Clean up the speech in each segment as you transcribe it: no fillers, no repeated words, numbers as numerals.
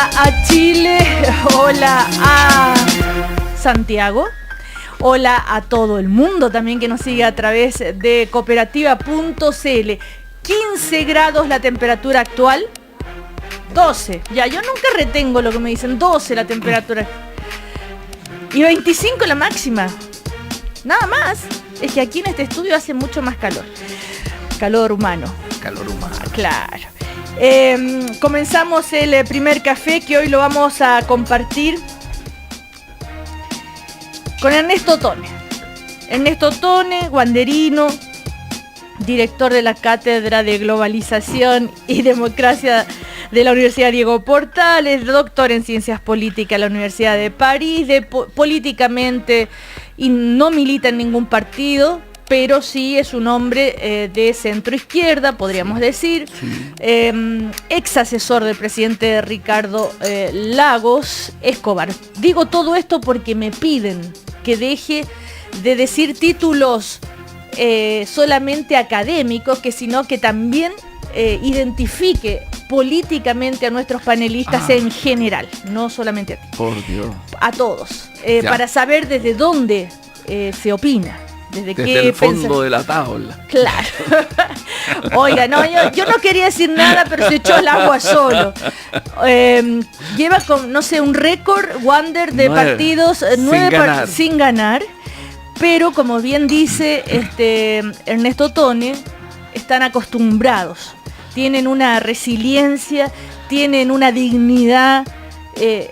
Hola a Chile, hola a Santiago, hola a todo el mundo también que nos sigue a través de cooperativa.cl. 15 grados la temperatura actual, 12, ya yo nunca retengo lo que me dicen, 12 la temperatura y 25 la máxima, nada más. Es que aquí en este estudio hace mucho más calor, calor humano. Calor humano. Claro. Comenzamos el primer café que hoy lo vamos a compartir con Ernesto Tone. Ernesto Tone, guanderino, director de la Cátedra de Globalización y Democracia de la Universidad Diego Portales, doctor en Ciencias Políticas de la Universidad de París, políticamente y no milita en ningún partido, pero sí es un hombre de centro izquierda, podríamos decir, ex asesor del presidente Ricardo Lagos Escobar. Digo todo esto porque me piden que deje de decir títulos solamente académicos, que sino que también identifique políticamente a nuestros panelistas en general, no solamente a ti. Por Dios. A todos, para saber desde dónde se opina. Desde el fondo de la tabla. Claro. Oiga, no, yo no quería decir nada, pero se echó el agua solo. Lleva con, no sé, un récord Wander de partidos, 9 sin ganar. Pero como bien dice Ernesto Tone, están acostumbrados. Tienen una resiliencia, tienen una dignidad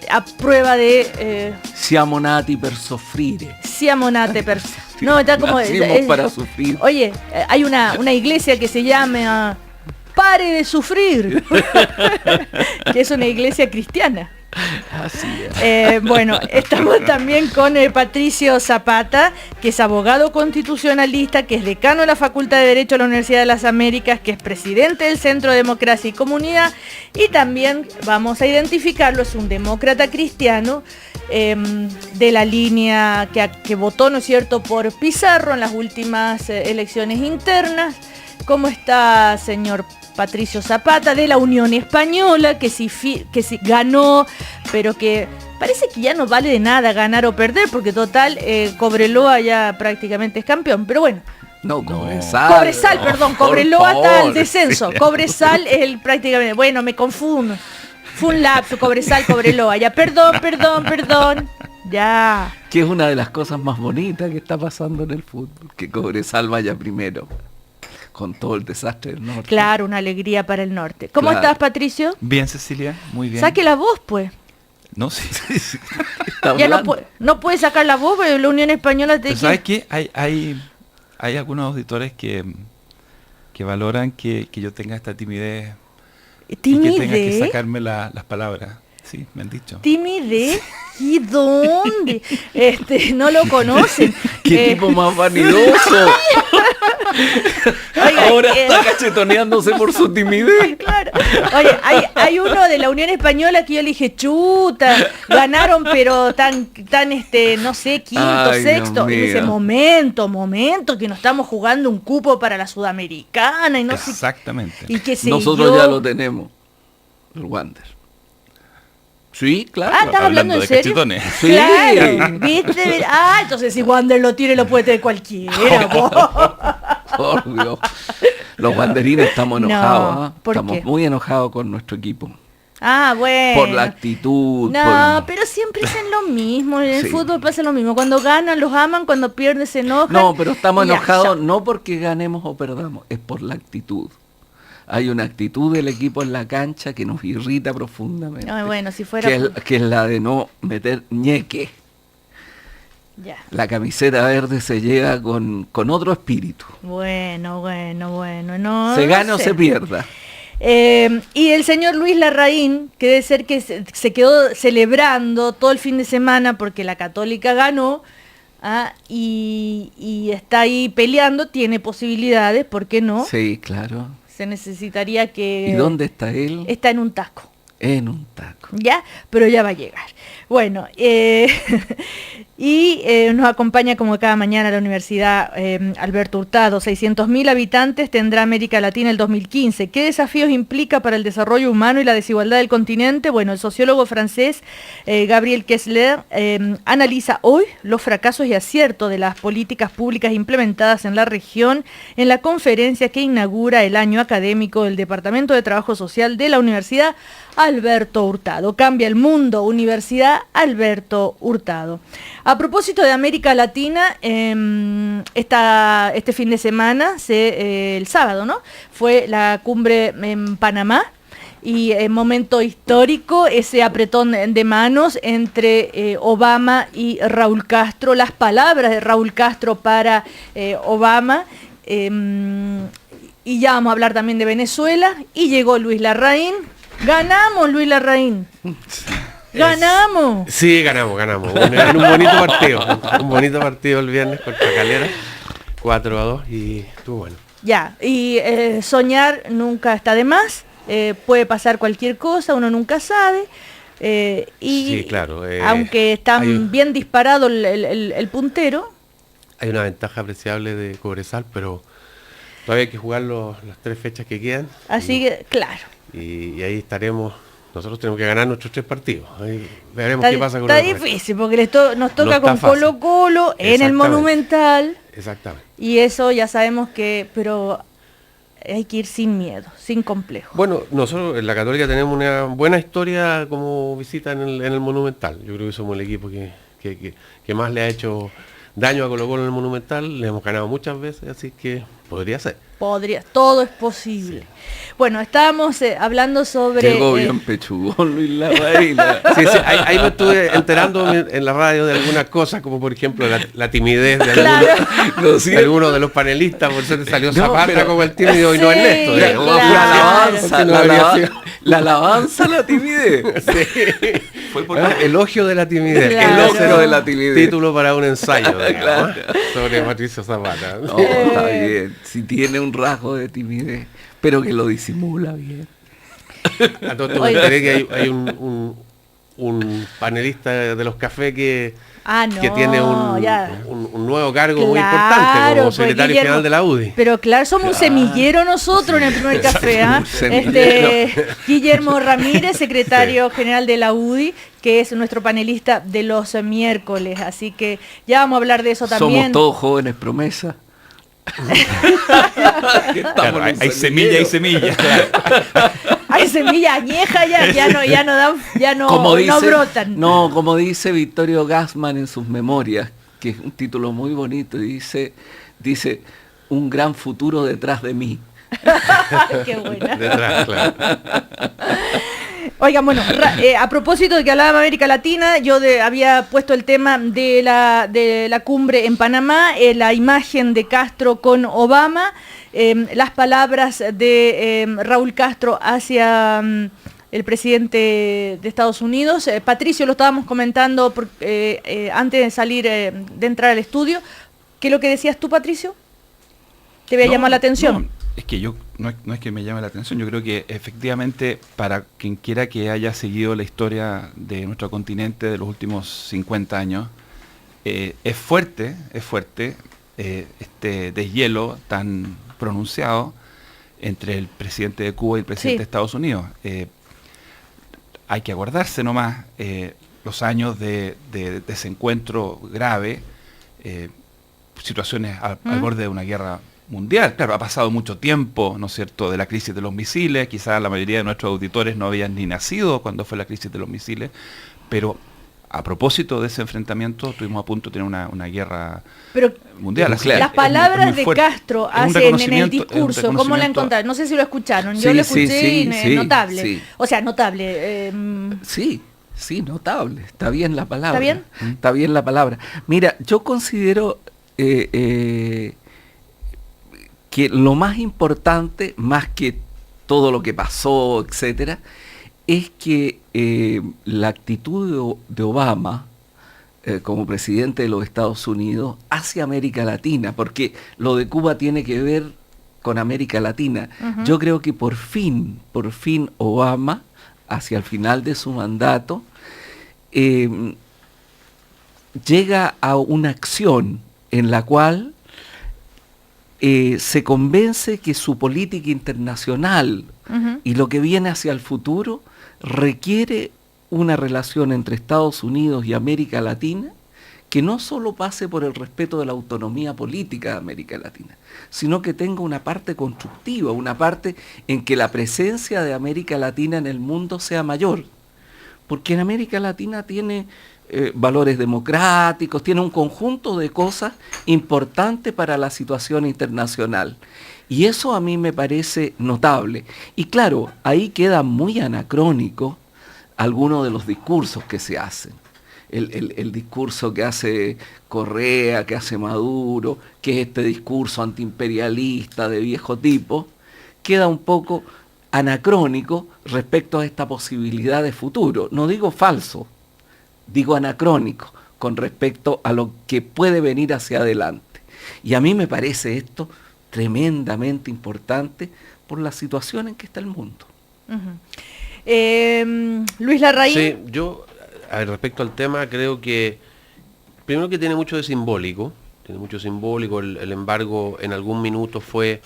a prueba de... Siamo nati per soffrire. Siamo nati per... No, está como... para sufrir. Oye, hay una iglesia que se llama Pare de Sufrir, que es una iglesia cristiana. Así es. Bueno, estamos también con Patricio Zapata, que es abogado constitucionalista, que es decano de la Facultad de Derecho de la Universidad de las Américas, que es presidente del Centro de Democracia y Comunidad, y también vamos a identificarlo, es un demócrata cristiano de la línea que votó, ¿no es cierto?, por Pizarro en las últimas elecciones internas. ¿Cómo está, señor Patricio Zapata? De la Unión Española, que sí ganó, pero que parece que ya no vale de nada ganar o perder, porque total, Cobreloa ya prácticamente es campeón, pero bueno. No, Cobresal. Cobreloa está al descenso. Sí. Cobresal es el prácticamente, bueno, me confundo. Fue un lapso, Cobreloa, ya, perdón, ya. Que es una de las cosas más bonitas que está pasando en el fútbol, que Cobresal vaya primero. Con todo el desastre del norte. Claro, una alegría para el norte. ¿Cómo estás, Patricio? Bien, Cecilia, muy bien. Saque la voz, pues. No, sí. Ya no puede sacar la voz, pero la Unión Española te... ¿Sabes qué? Hay algunos auditores que valoran que yo tenga esta timidez. ¿Timidez? Y que tenga que sacarme las palabras. Sí, me han dicho. ¿Timidez? ¿Y dónde? No lo conocen. ¿Qué tipo más vanidoso? Oiga, ahora está cachetoneándose por su timidez. Claro. Oye, hay uno de la Unión Española que yo le dije, chuta, ganaron, pero tan no sé, quinto, sexto. Y dice, momento, que nos estamos jugando un cupo para la Sudamericana y no sé. Exactamente. Y que nosotros ya lo tenemos, el Wander. Sí, claro. Ah, ¿estás hablando en serio? Cachetones. Sí. Claro, ¿viste? Ah, entonces si Wander lo tiene, lo puede tener cualquiera. Por Dios. Los wanderines estamos enojados. No, estamos muy enojados con nuestro equipo. Ah, bueno. Por la actitud. No, pero siempre hacen lo mismo. En el fútbol pasa lo mismo. Cuando ganan, los aman. Cuando pierden, se enojan. No, pero estamos enojados no porque ganemos o perdamos. Es por la actitud. Hay una actitud del equipo en la cancha que nos irrita profundamente. No, bueno, si fuera... Que es la de no meter ñeque. Ya. La camiseta verde se llega con otro espíritu. Bueno. No, se gana o se pierda. Y el señor Luis Larraín, que debe ser que se quedó celebrando todo el fin de semana porque la Católica ganó, y está ahí peleando, tiene posibilidades, ¿por qué no? Sí, claro. Se necesitaría que... ¿Y dónde está él? Está en un taco. En un taco. ¿Ya? Pero ya va a llegar. Bueno, Y nos acompaña como cada mañana la Universidad Alberto Hurtado. 600.000 habitantes tendrá América Latina el 2015. ¿Qué desafíos implica para el desarrollo humano y la desigualdad del continente? Bueno, el sociólogo francés Gabriel Kessler analiza hoy los fracasos y aciertos de las políticas públicas implementadas en la región en la conferencia que inaugura el año académico del Departamento de Trabajo Social de la Universidad Alberto Hurtado. Cambia el mundo, Universidad Alberto Hurtado. A propósito de América Latina, este fin de semana, el sábado, ¿no? Fue la cumbre en Panamá y momento histórico, ese apretón de manos entre Obama y Raúl Castro, las palabras de Raúl Castro para Obama, y ya vamos a hablar también de Venezuela, y llegó Luis Larraín. Ganamos, Luis Larraín. ¡Ganamos! Sí, ganamos. En un bonito partido. Un bonito partido el viernes contra Calera. 4-2 y estuvo bueno. Ya, y soñar nunca está de más. Puede pasar cualquier cosa, uno nunca sabe. Y sí, claro. Aunque está bien disparado el puntero. Hay una ventaja apreciable de Cobresal, pero todavía hay que jugar las 3 fechas que quedan. Así que, claro. Y ahí estaremos. Nosotros tenemos que ganar nuestros 3 partidos. Ahí veremos qué pasa con Está difícil porque nos toca con Colo Colo en el Monumental. Exactamente. Y eso ya sabemos pero hay que ir sin miedo, sin complejo. Bueno, nosotros en la Católica tenemos una buena historia como visita en el Monumental. Yo creo que somos el equipo que más le ha hecho daño a Colo Colo en el Monumental. Le hemos ganado muchas veces, así que podría ser. Todo es posible. Sí. Bueno, estábamos hablando sobre... Llegó bien pechugón Luis Larraín. Sí, ahí me estuve enterando en la radio de algunas cosas, como por ejemplo la timidez de algunos de los panelistas, por eso te salió Zapata como el tímido y no Ernesto. La alabanza a la timidez. Sí. Fue por elogio de la timidez. Claro. Elogio de la timidez. Título para un ensayo, digamos, sobre Patricio Zapata. No, está bien. Si tiene un rasgo de timidez, pero que lo disimula bien. A todo esto me enteré que hay un panelista de los cafés que tiene un nuevo cargo muy importante como secretario general de la UDI. Pero claro, somos un semillero nosotros en el primer café. Guillermo Ramírez, secretario general de la UDI, que es nuestro panelista de los miércoles. Así que ya vamos a hablar de eso también. Somos todos jóvenes promesa. Claro, hay semilla y semilla. Hay semilla añeja ya no brotan. No, como dice Vittorio Gassman en sus memorias, que es un título muy bonito, y dice un gran futuro detrás de mí. Qué buena. Detrás, claro. Oigan, bueno, a propósito de que hablaba de América Latina, yo había puesto el tema de la cumbre en Panamá, la imagen de Castro con Obama, las palabras de Raúl Castro hacia el presidente de Estados Unidos. Patricio, lo estábamos comentando antes de salir, de entrar al estudio. ¿Qué es lo que decías tú, Patricio? ¿Te había llamado la atención? No. Es que no es que me llame la atención, yo creo que efectivamente para quien quiera que haya seguido la historia de nuestro continente de los últimos 50 años, es fuerte este deshielo tan pronunciado entre el presidente de Cuba y el presidente de Estados Unidos. Hay que acordarse nomás los años de desencuentro grave, situaciones al borde de una guerra mundial. Claro, ha pasado mucho tiempo, ¿no es cierto?, de la crisis de los misiles. Quizás la mayoría de nuestros auditores no habían ni nacido cuando fue la crisis de los misiles, pero a propósito de ese enfrentamiento estuvimos a punto de tener una guerra mundial. Así, las palabras de Castro en el discurso, ¿cómo la encontraron? No sé si lo escucharon, yo lo escuché notable. Sí. O sea, notable. Sí, notable. Está bien la palabra. ¿Está bien? Está bien la palabra. Mira, yo considero que lo más importante, más que todo lo que pasó, etcétera, es que la actitud de Obama como presidente de los Estados Unidos hacia América Latina, porque lo de Cuba tiene que ver con América Latina. Yo creo que por fin Obama, hacia el final de su mandato, llega a una acción en la cual se convence que su política internacional y lo que viene hacia el futuro requiere una relación entre Estados Unidos y América Latina que no solo pase por el respeto de la autonomía política de América Latina, sino que tenga una parte constructiva, una parte en que la presencia de América Latina en el mundo sea mayor. Porque en América Latina tiene valores democráticos, tiene un conjunto de cosas importantes para la situación internacional. Y eso a mí me parece notable. Y claro, ahí queda muy anacrónico algunos de los discursos que se hacen. El discurso que hace Correa, que hace Maduro, que es este discurso antiimperialista de viejo tipo, queda un poco anacrónico respecto a esta posibilidad de futuro. No digo falso, digo anacrónico con respecto a lo que puede venir hacia adelante. Y a mí me parece esto tremendamente importante por la situación en que está el mundo. Luis Larraín. Sí, yo, respecto al tema, creo que primero que tiene mucho de simbólico, el embargo en algún minuto fue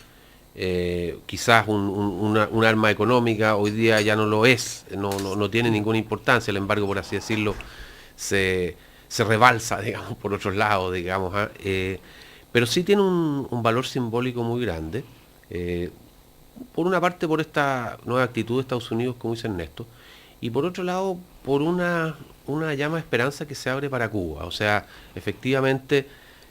quizás un arma económica, hoy día ya no lo es, no tiene ninguna importancia, el embargo, por así decirlo, se rebalsa, digamos, por otros lados, digamos, pero sí tiene un valor simbólico muy grande, por una parte por esta nueva actitud de Estados Unidos, como dice Ernesto, y por otro lado por una llama de esperanza que se abre para Cuba. O sea, efectivamente,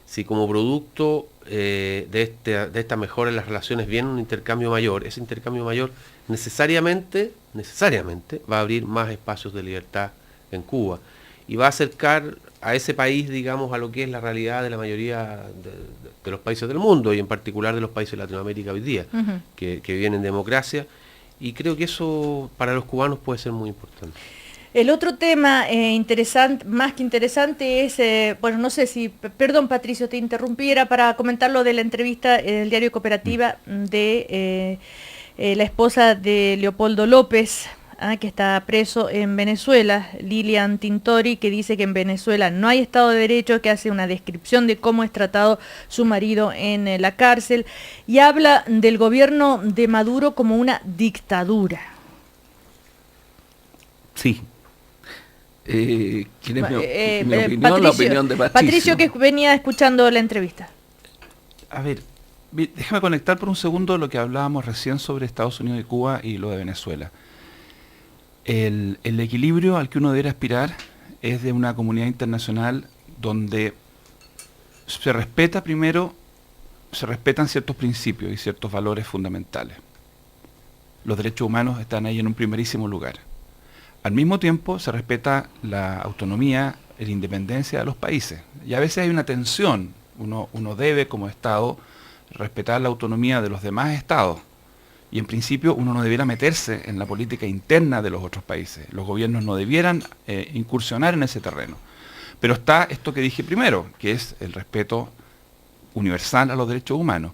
si como producto de esta mejora en las relaciones viene un intercambio mayor, ese intercambio mayor necesariamente va a abrir más espacios de libertad en Cuba y va a acercar a ese país, digamos, a lo que es la realidad de la mayoría de los países del mundo y en particular de los países de Latinoamérica hoy día, que viven en democracia, y creo que eso para los cubanos puede ser muy importante. El otro tema interesante, más que interesante, es, bueno, no sé si, perdón Patricio, te interrumpí, era para comentar lo de la entrevista en el diario Cooperativa de la esposa de Leopoldo López, que está preso en Venezuela, Lilian Tintori, que dice que en Venezuela no hay Estado de Derecho, que hace una descripción de cómo es tratado su marido en la cárcel, y habla del gobierno de Maduro como una dictadura. Sí. ¿Quién es mi opinión? Patricio, la opinión de Patricio, que venía escuchando la entrevista. A ver, déjame conectar por un segundo lo que hablábamos recién sobre Estados Unidos y Cuba y lo de Venezuela. El equilibrio al que uno debe aspirar es de una comunidad internacional donde se respetan ciertos principios y ciertos valores fundamentales. Los derechos humanos están ahí en un primerísimo lugar. Al mismo tiempo se respeta la autonomía y la independencia de los países. Y a veces hay una tensión. Uno debe como Estado respetar la autonomía de los demás Estados. Y en principio uno no debiera meterse en la política interna de los otros países. Los gobiernos no debieran incursionar en ese terreno. Pero está esto que dije primero, que es el respeto universal a los derechos humanos.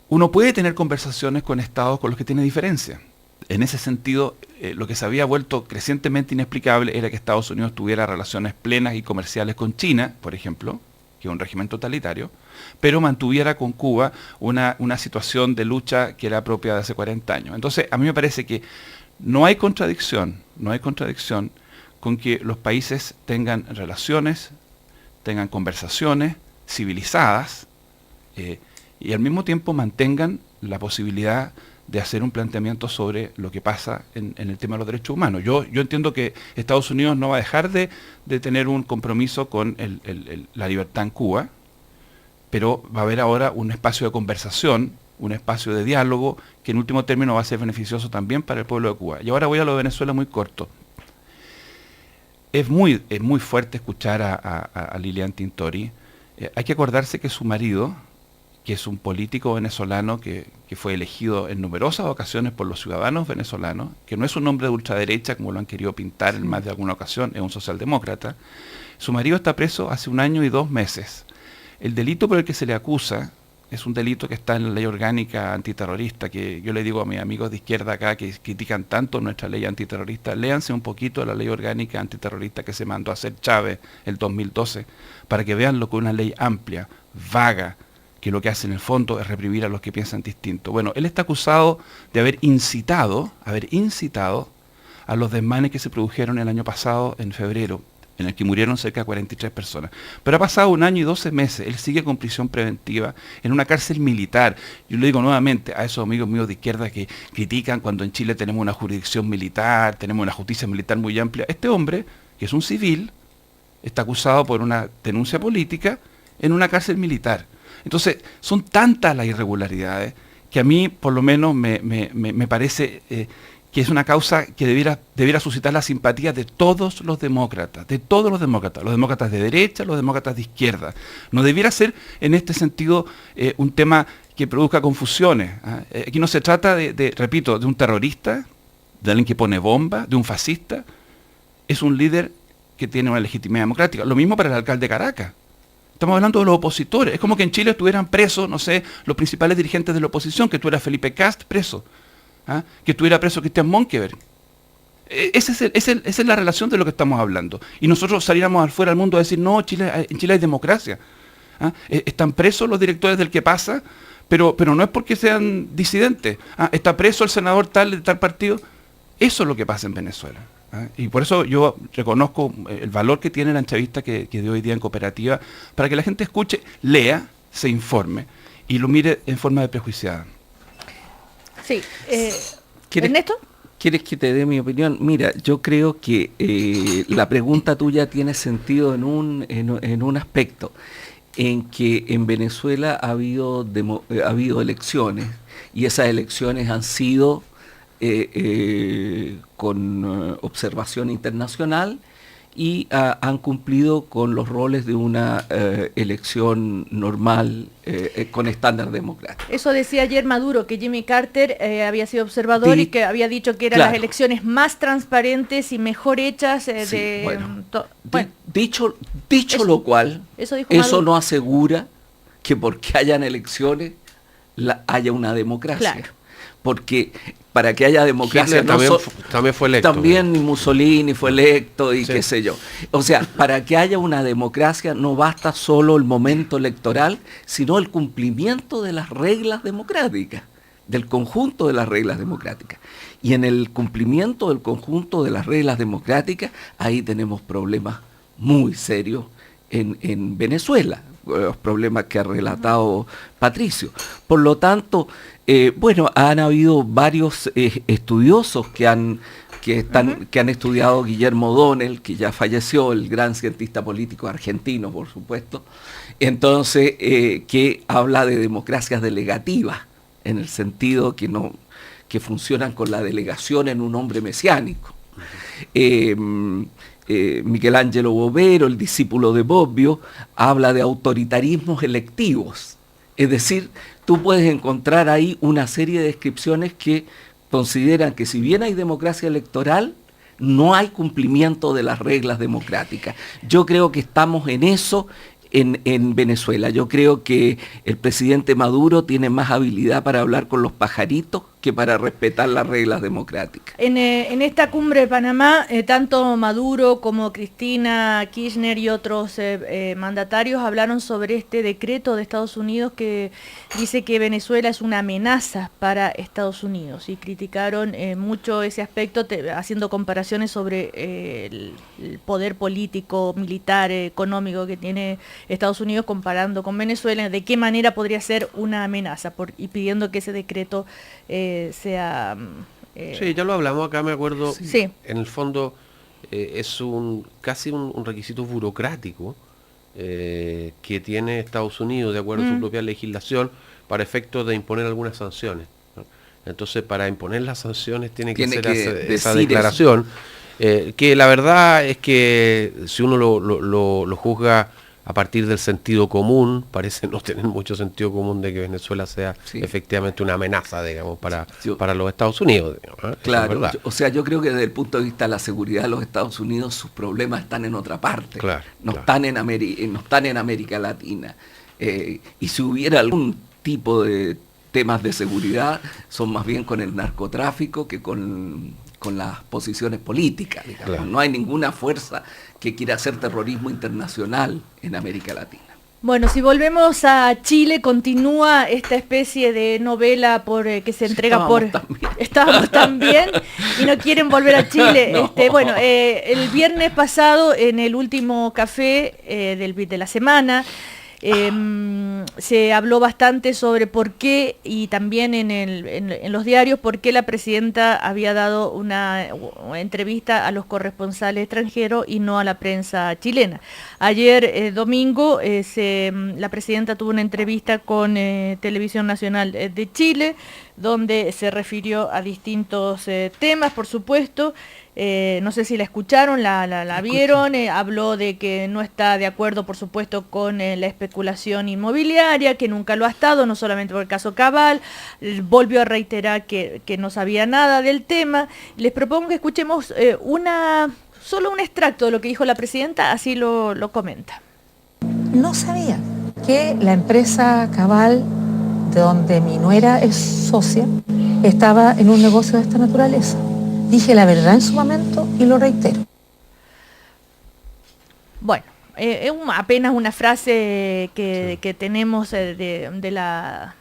Uno puede tener conversaciones con estados con los que tiene diferencia. En ese sentido, lo que se había vuelto crecientemente inexplicable era que Estados Unidos tuviera relaciones plenas y comerciales con China, por ejemplo, que es un régimen totalitario, pero mantuviera con Cuba una situación de lucha que era propia de hace 40 años. Entonces, a mí me parece que no hay contradicción con que los países tengan relaciones, tengan conversaciones civilizadas y al mismo tiempo mantengan la posibilidad de hacer un planteamiento sobre lo que pasa en el tema de los derechos humanos. Yo entiendo que Estados Unidos no va a dejar de tener un compromiso con la libertad en Cuba, pero va a haber ahora un espacio de conversación, un espacio de diálogo, que en último término va a ser beneficioso también para el pueblo de Cuba. Y ahora voy a lo de Venezuela muy corto. Es muy fuerte escuchar a Lilian Tintori. Hay que acordarse que su marido, que es un político venezolano que fue elegido en numerosas ocasiones por los ciudadanos venezolanos, que no es un hombre de ultraderecha como lo han querido pintar en más de alguna ocasión, es un socialdemócrata. Su marido está preso hace 1 año y 2 meses. El delito por el que se le acusa es un delito que está en la ley orgánica antiterrorista, que yo le digo a mis amigos de izquierda acá que critican tanto nuestra ley antiterrorista, léanse un poquito la ley orgánica antiterrorista que se mandó a hacer Chávez el 2012, para que vean lo que es una ley amplia, vaga, que lo que hace en el fondo es reprimir a los que piensan distinto. Bueno, él está acusado de haber incitado a los desmanes que se produjeron el año pasado, en febrero, en el que murieron cerca de 43 personas. Pero ha pasado 1 año y 12 meses, él sigue con prisión preventiva en una cárcel militar. Yo le digo nuevamente a esos amigos míos de izquierda que critican cuando en Chile tenemos una jurisdicción militar, tenemos una justicia militar muy amplia. Este hombre, que es un civil, está acusado por una denuncia política en una cárcel militar. Entonces, son tantas las irregularidades que a mí, por lo menos, me parece que es una causa que debiera suscitar la simpatía de todos los demócratas, los demócratas de derecha, los demócratas de izquierda. No debiera ser, en este sentido, un tema que produzca confusiones. Aquí no se trata repito, de un terrorista, de alguien que pone bomba, de un fascista. Es un líder que tiene una legitimidad democrática. Lo mismo para el alcalde de Caracas. Estamos hablando de los opositores. Es como que en Chile estuvieran presos, no sé, los principales dirigentes de la oposición, que estuviera Felipe Kast preso, que estuviera preso Cristian Monkeberg. Esa es la relación de lo que estamos hablando. Y nosotros saliéramos afuera al mundo a decir, no, en Chile hay democracia. Están presos los directores del Que Pasa, pero no es porque sean disidentes. Está preso el senador tal de tal partido. Eso es lo que pasa en Venezuela. Y por eso yo reconozco el valor que tiene la entrevista que dio hoy día en Cooperativa, para que la gente escuche, lea, se informe y lo mire en forma de prejuiciada. Sí. ¿Ernesto? ¿Quieres que te dé mi opinión? Mira, yo creo que la pregunta tuya tiene sentido en un aspecto, en que en Venezuela ha habido elecciones, y esas elecciones han sido con observación internacional y han cumplido con los roles de una elección normal con estándar democrático. Eso decía ayer Maduro, que Jimmy Carter había sido observador y que había dicho que eran las elecciones más transparentes y mejor hechas. Dicho lo cual, eso no asegura que porque hayan elecciones haya una democracia. Claro. Porque para que haya democracia también fue electo. También Mussolini fue electo y qué sé yo. O sea, para que haya una democracia no basta solo el momento electoral, sino el cumplimiento de las reglas democráticas, del conjunto de las reglas democráticas. Y en el cumplimiento del conjunto de las reglas democráticas, ahí tenemos problemas muy serios en Venezuela, los problemas que ha relatado Patricio. Por lo tanto, han habido varios estudiosos que han estudiado Guillermo O'Donnell, que ya falleció, el gran cientista político argentino, por supuesto, entonces, que habla de democracias delegativas, en el sentido que funcionan con la delegación en un hombre mesiánico. Michelangelo Bovero, el discípulo de Bobbio, habla de autoritarismos electivos. Es decir, tú puedes encontrar ahí una serie de descripciones que consideran que si bien hay democracia electoral, no hay cumplimiento de las reglas democráticas. Yo creo que estamos en eso en Venezuela. Yo creo que el presidente Maduro tiene más habilidad para hablar con los pajaritos que para respetar las reglas democráticas. En esta cumbre de Panamá, tanto Maduro como Cristina Kirchner y otros mandatarios hablaron sobre este decreto de Estados Unidos que dice que Venezuela es una amenaza para Estados Unidos, y criticaron mucho ese aspecto, haciendo comparaciones sobre el poder político, militar, económico que tiene Estados Unidos comparando con Venezuela, de qué manera podría ser una amenaza, y pidiendo que ese decreto sea... sí, ya lo hablamos acá, me acuerdo. Sí. En el fondo es casi un requisito burocrático que tiene Estados Unidos, de acuerdo a su propia legislación, para efectos de imponer algunas sanciones, ¿no? Entonces, para imponer las sanciones tiene que hacer esa declaración, que la verdad es que si uno lo juzga a partir del sentido común, parece no tener mucho sentido común de que Venezuela sea efectivamente una amenaza, digamos, para los Estados Unidos, digamos, ¿eh? Claro, yo creo que desde el punto de vista de la seguridad de los Estados Unidos, sus problemas están en otra parte, no están en América Latina. Y si hubiera algún tipo de temas de seguridad son más bien con el narcotráfico que con las posiciones políticas, digamos. Claro. No hay ninguna fuerza que quiera hacer terrorismo internacional en América Latina. Bueno, si volvemos a Chile, continúa esta especie de novela que se entrega Estábamos también y no quieren volver a Chile. No. Bueno, el viernes pasado, en el último café de la semana, se habló bastante sobre por qué, y también en los diarios, por qué la presidenta había dado una entrevista a los corresponsales extranjeros y no a la prensa chilena. Ayer, domingo, la presidenta tuvo una entrevista con Televisión Nacional de Chile, donde se refirió a distintos temas, por supuesto. No sé si la escucharon, la vieron, habló de que no está de acuerdo, por supuesto, con la especulación inmobiliaria, que nunca lo ha estado, no solamente por el caso Cabal, volvió a reiterar que no sabía nada del tema. Les propongo que escuchemos solo un extracto de lo que dijo la presidenta, así lo comenta. No sabía que la empresa Cabal, de donde mi nuera es socia, estaba en un negocio de esta naturaleza. Dije la verdad en su momento y lo reitero. Bueno, es apenas una frase que tenemos de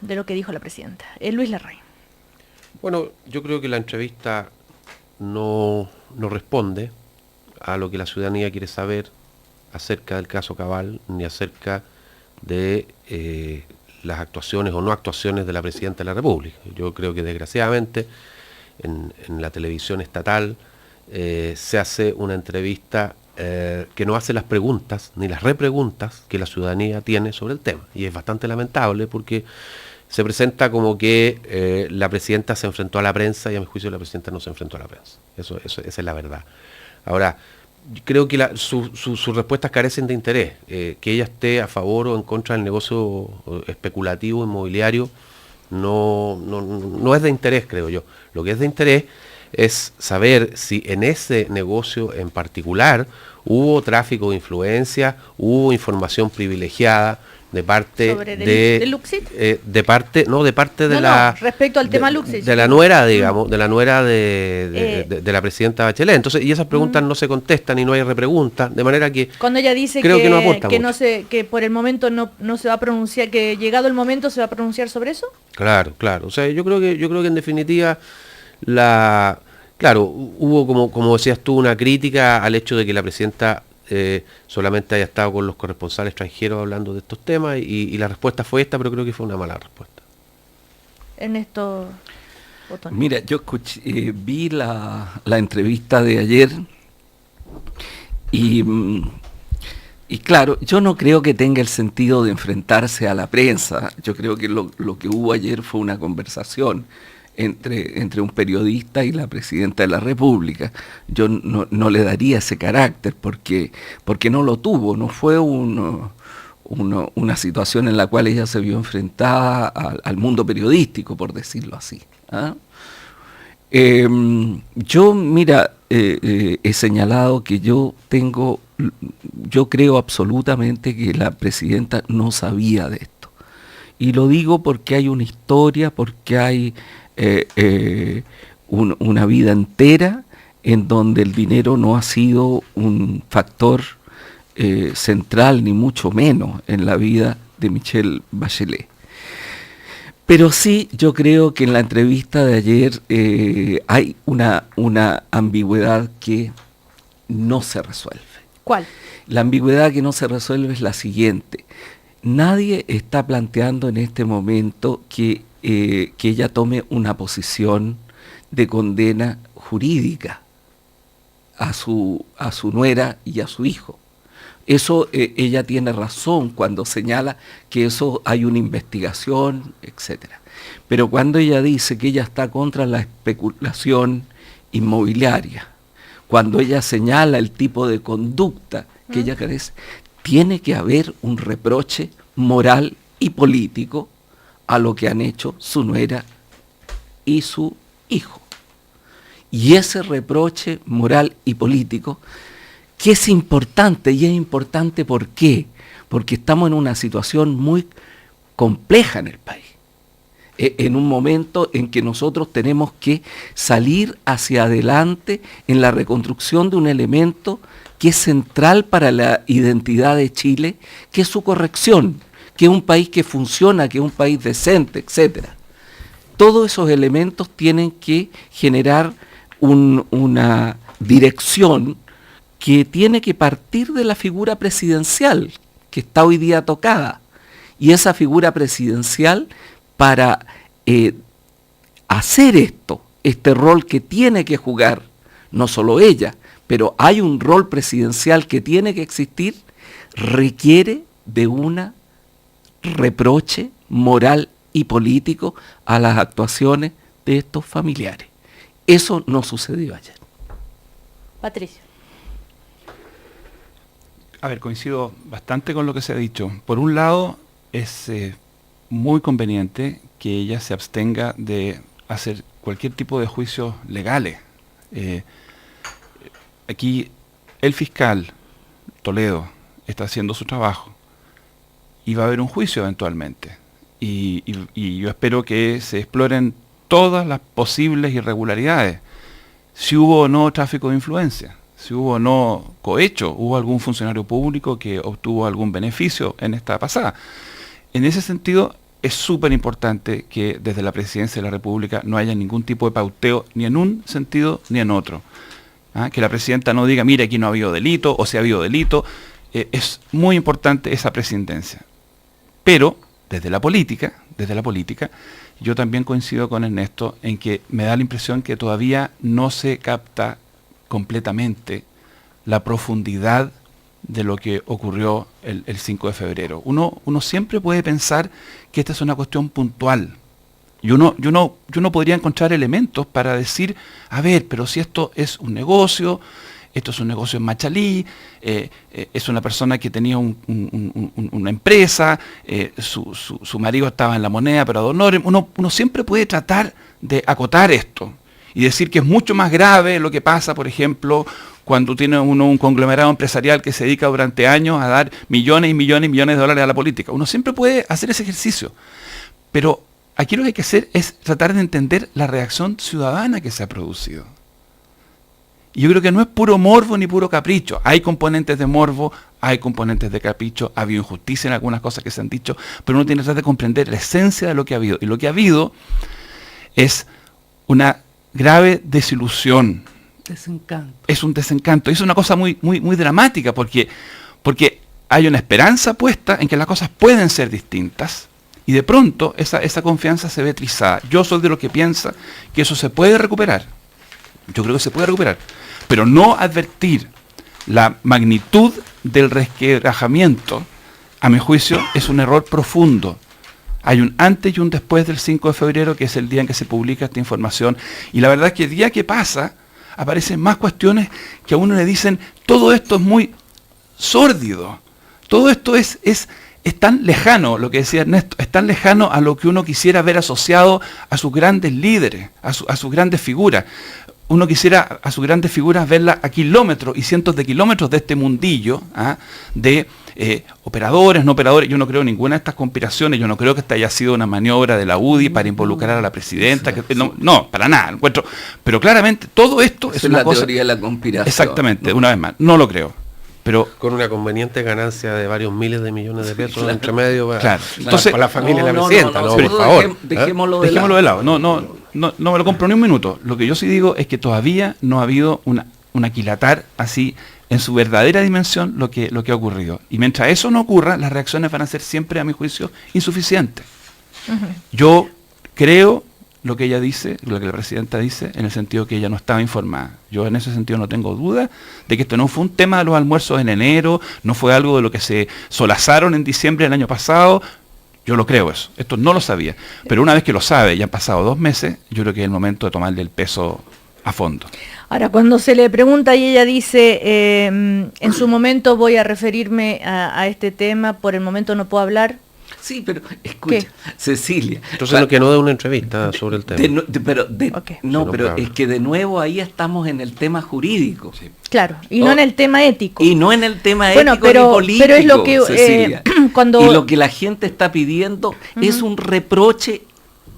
lo que dijo la presidenta. Luis Larraín. Bueno, yo creo que la entrevista no responde a lo que la ciudadanía quiere saber acerca del caso Cabal, ni acerca de las actuaciones o no actuaciones de la presidenta de la República. Yo creo que desgraciadamente en la televisión estatal se hace una entrevista que no hace las preguntas ni las repreguntas que la ciudadanía tiene sobre el tema, y es bastante lamentable porque se presenta como que la presidenta se enfrentó a la prensa, y a mi juicio la presidenta no se enfrentó a la prensa. Esa es la verdad. Ahora, creo que sus respuestas carecen de interés. Que ella esté a favor o en contra del negocio especulativo inmobiliario no es de interés, creo yo. Lo que es de interés es saber si en ese negocio en particular hubo tráfico de influencia, hubo información privilegiada de parte de Luxit. Respecto al tema Luxit. De la nuera, digamos, de la nuera de la presidenta Bachelet. Entonces, y esas preguntas no se contestan y no hay repreguntas, de manera que cuando ella dice creo que no aporta mucho. Que por el momento no se va a pronunciar, que llegado el momento se va a pronunciar sobre eso. Claro. O sea, yo creo que en definitiva hubo como decías tú, una crítica al hecho de que la presidenta solamente haya estado con los corresponsales extranjeros hablando de estos temas, y la respuesta fue esta, pero creo que fue una mala respuesta. Ernesto Botón. Mira, yo vi la entrevista de ayer y claro, yo no creo que tenga el sentido de enfrentarse a la prensa. Yo creo que lo que hubo ayer fue una conversación entre un periodista y la presidenta de la República. Yo no le daría ese carácter porque no lo tuvo, no fue una situación en la cual ella se vio enfrentada al mundo periodístico, por decirlo así. ¿Ah? Yo, mira, he señalado que yo creo absolutamente que la presidenta no sabía de esto. Y lo digo porque hay una historia, porque hay una vida entera en donde el dinero no ha sido un factor central, ni mucho menos, en la vida de Michelle Bachelet. Pero sí, yo creo que en la entrevista de ayer hay una ambigüedad que no se resuelve. ¿Cuál? La ambigüedad que no se resuelve es la siguiente. Nadie está planteando en este momento que ella tome una posición de condena jurídica a su nuera y a su hijo. Eso ella tiene razón cuando señala que eso hay una investigación, etc. Pero cuando ella dice que ella está contra la especulación inmobiliaria, cuando ella señala el tipo de conducta que ella carece, tiene que haber un reproche moral y político a lo que han hecho su nuera y su hijo. Y ese reproche moral y político, que es importante, y es importante ¿por qué? Porque estamos en una situación muy compleja en el país. en un momento en que nosotros tenemos que salir hacia adelante en la reconstrucción de un elemento que es central para la identidad de Chile, que es su corrección, que es un país que funciona, que es un país decente, etc. Todos esos elementos tienen que generar una dirección que tiene que partir de la figura presidencial, que está hoy día tocada. Y esa figura presidencial, para hacer este rol que tiene que jugar, no solo ella, pero hay un rol presidencial que tiene que existir, requiere de un reproche moral y político a las actuaciones de estos familiares. Eso no sucedió ayer. Patricio. A ver, coincido bastante con lo que se ha dicho. Por un lado, es muy conveniente que ella se abstenga de hacer cualquier tipo de juicios legales. Aquí el fiscal Toledo está haciendo su trabajo y va a haber un juicio eventualmente. Y yo espero que se exploren todas las posibles irregularidades. Si hubo o no tráfico de influencia, si hubo o no cohecho, hubo algún funcionario público que obtuvo algún beneficio en esta pasada. En ese sentido, es súper importante que desde la Presidencia de la República no haya ningún tipo de pauteo, ni en un sentido ni en otro. Que la Presidenta no diga, mire, aquí no ha habido delito, o si ha habido delito. Es muy importante esa presidencia. Pero, desde la política, yo también coincido con Ernesto en que me da la impresión que todavía no se capta completamente la profundidad de lo que ocurrió el 5 de febrero. Uno siempre puede pensar que esta es una cuestión puntual. Yo no podría encontrar elementos para decir, a ver, pero si esto es un negocio, esto es un negocio en Machalí, es una persona que tenía una empresa, su marido estaba en La Moneda, pero ad honorem. Uno siempre puede tratar de acotar esto y decir que es mucho más grave lo que pasa, por ejemplo, cuando tiene uno un conglomerado empresarial que se dedica durante años a dar millones y millones y millones de dólares a la política. Uno siempre puede hacer ese ejercicio, pero aquí lo que hay que hacer es tratar de entender la reacción ciudadana que se ha producido. Y yo creo que no es puro morbo ni puro capricho. Hay componentes de morbo, hay componentes de capricho, ha habido injusticia en algunas cosas que se han dicho, pero uno tiene que tratar de comprender la esencia de lo que ha habido. Y lo que ha habido es una grave desilusión. Desencanto. Es un desencanto. Es una cosa muy, muy, muy dramática porque hay una esperanza puesta en que las cosas pueden ser distintas y de pronto esa confianza se ve trizada. Yo soy de los que piensa que eso se puede recuperar. Yo creo que se puede recuperar. Pero no advertir la magnitud del resquebrajamiento, a mi juicio, es un error profundo. Hay un antes y un después del 5 de febrero, que es el día en que se publica esta información. Y la verdad es que el día que pasa, aparecen más cuestiones que a uno le dicen, todo esto es muy sórdido. Todo esto es tan lejano, lo que decía Ernesto, es tan lejano a lo que uno quisiera ver asociado a sus grandes líderes, a sus grandes figuras. Uno quisiera a sus grandes figuras verlas a kilómetros y cientos de kilómetros de este mundillo, de operadores, no operadores. Yo no creo en ninguna de estas conspiraciones, yo no creo que esta haya sido una maniobra de la UDI para involucrar a la presidenta, no, para nada, encuentro. Pero claramente todo esto es una cosa... teoría de la conspiración. Exactamente, una vez más, no lo creo. Pero con una conveniente ganancia de varios miles de millones de pesos claro, entre medio para, claro. Entonces, para la familia de la presidenta, por favor. Dejémoslo de lado. No me lo compro ni un minuto. Lo que yo sí digo es que todavía no ha habido un aquilatar así en su verdadera dimensión lo que ha ocurrido. Y mientras eso no ocurra, las reacciones van a ser siempre, a mi juicio, insuficientes. Yo creo lo que ella dice, lo que la presidenta dice, en el sentido que ella no estaba informada. Yo en ese sentido no tengo duda de que esto no fue un tema de los almuerzos en enero, no fue algo de lo que se solazaron en diciembre del año pasado. Yo lo creo eso. Esto no lo sabía. Pero una vez que lo sabe, ya han pasado 2 meses, yo creo que es el momento de tomarle el peso a fondo. Ahora, cuando se le pregunta y ella dice, en su momento voy a referirme a este tema, por el momento no puedo hablar. Sí, pero escucha, ¿qué? Cecilia. Entonces que no dé una entrevista sobre el tema. Okay. Pero es que de nuevo ahí estamos en el tema jurídico. Sí. Claro, y no en el tema ético. Y no en el tema bueno, ético pero, ni político, pero es lo que Cecilia. cuando... Y lo que la gente está pidiendo es un reproche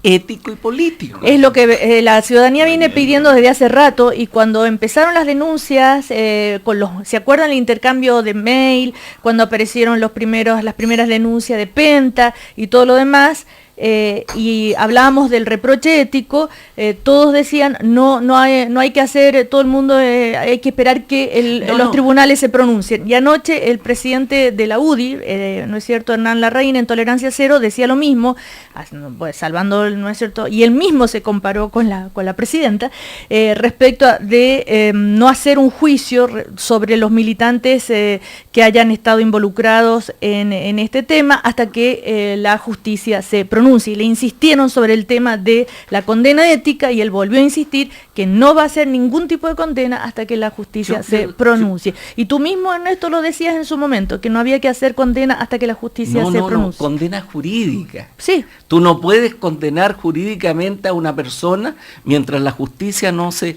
ético y político. Es lo que la ciudadanía viene pidiendo desde hace rato, y cuando empezaron las denuncias, ¿se acuerdan el intercambio de mail? Cuando aparecieron las primeras denuncias de Penta y todo lo demás, y hablábamos del reproche ético, todos decían no hay que hacer, todo el mundo hay que esperar que los tribunales se pronuncien. Y anoche el presidente de la UDI, ¿no es cierto?, Hernán Larraín, en Tolerancia Cero, decía lo mismo, pues, salvando, ¿no es cierto?, y él mismo se comparó con la presidenta, respecto de no hacer un juicio sobre los militantes que hayan estado involucrados en este tema hasta que la justicia se pronuncie. Y le insistieron sobre el tema de la condena ética, y él volvió a insistir que no va a hacer ningún tipo de condena hasta que la justicia se pronuncie. Y tú mismo, Ernesto, lo decías en su momento, que no había que hacer condena hasta que la justicia se pronuncie. No, condena jurídica. Sí. Tú no puedes condenar jurídicamente a una persona mientras la justicia no se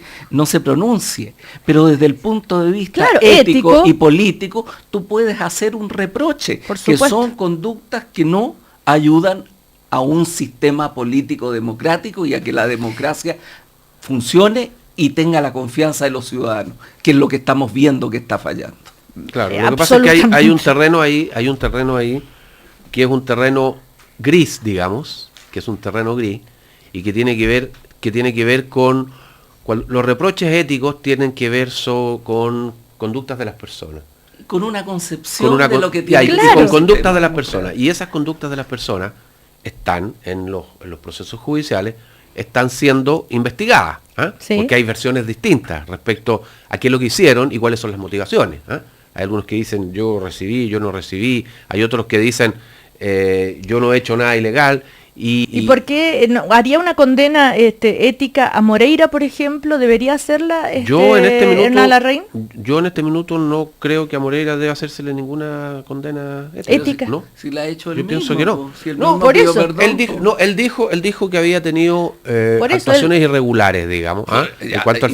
pronuncie. Pero desde el punto de vista ético y político, tú puedes hacer un reproche, que son conductas que no ayudan a un sistema político democrático y a que la democracia funcione y tenga la confianza de los ciudadanos, que es lo que estamos viendo que está fallando. Claro, lo que pasa es que hay un terreno ahí que es un terreno gris, digamos, que es un terreno gris, y que tiene que ver con los reproches éticos, tienen que ver con conductas de las personas. Con una concepción de lo que tiene que ser. Con conductas de las personas. Y esas conductas de las personas están en los procesos judiciales, están siendo investigadas, ¿sí? Porque hay versiones distintas respecto a qué es lo que hicieron y cuáles son las motivaciones. Hay algunos que dicen yo recibí, yo no recibí, hay otros que dicen yo no he hecho nada ilegal. ¿Y por qué haría una condena ética a Moreira, por ejemplo? ¿Debería hacerla Hernán Larraín? Yo en este minuto no creo que a Moreira debe hacérsele ninguna condena ética. ¿No? Si la ha hecho él yo mismo, pienso que no. Si no, por eso. Perdón, él dijo que había tenido actuaciones irregulares, irregulares, digamos, en cuanto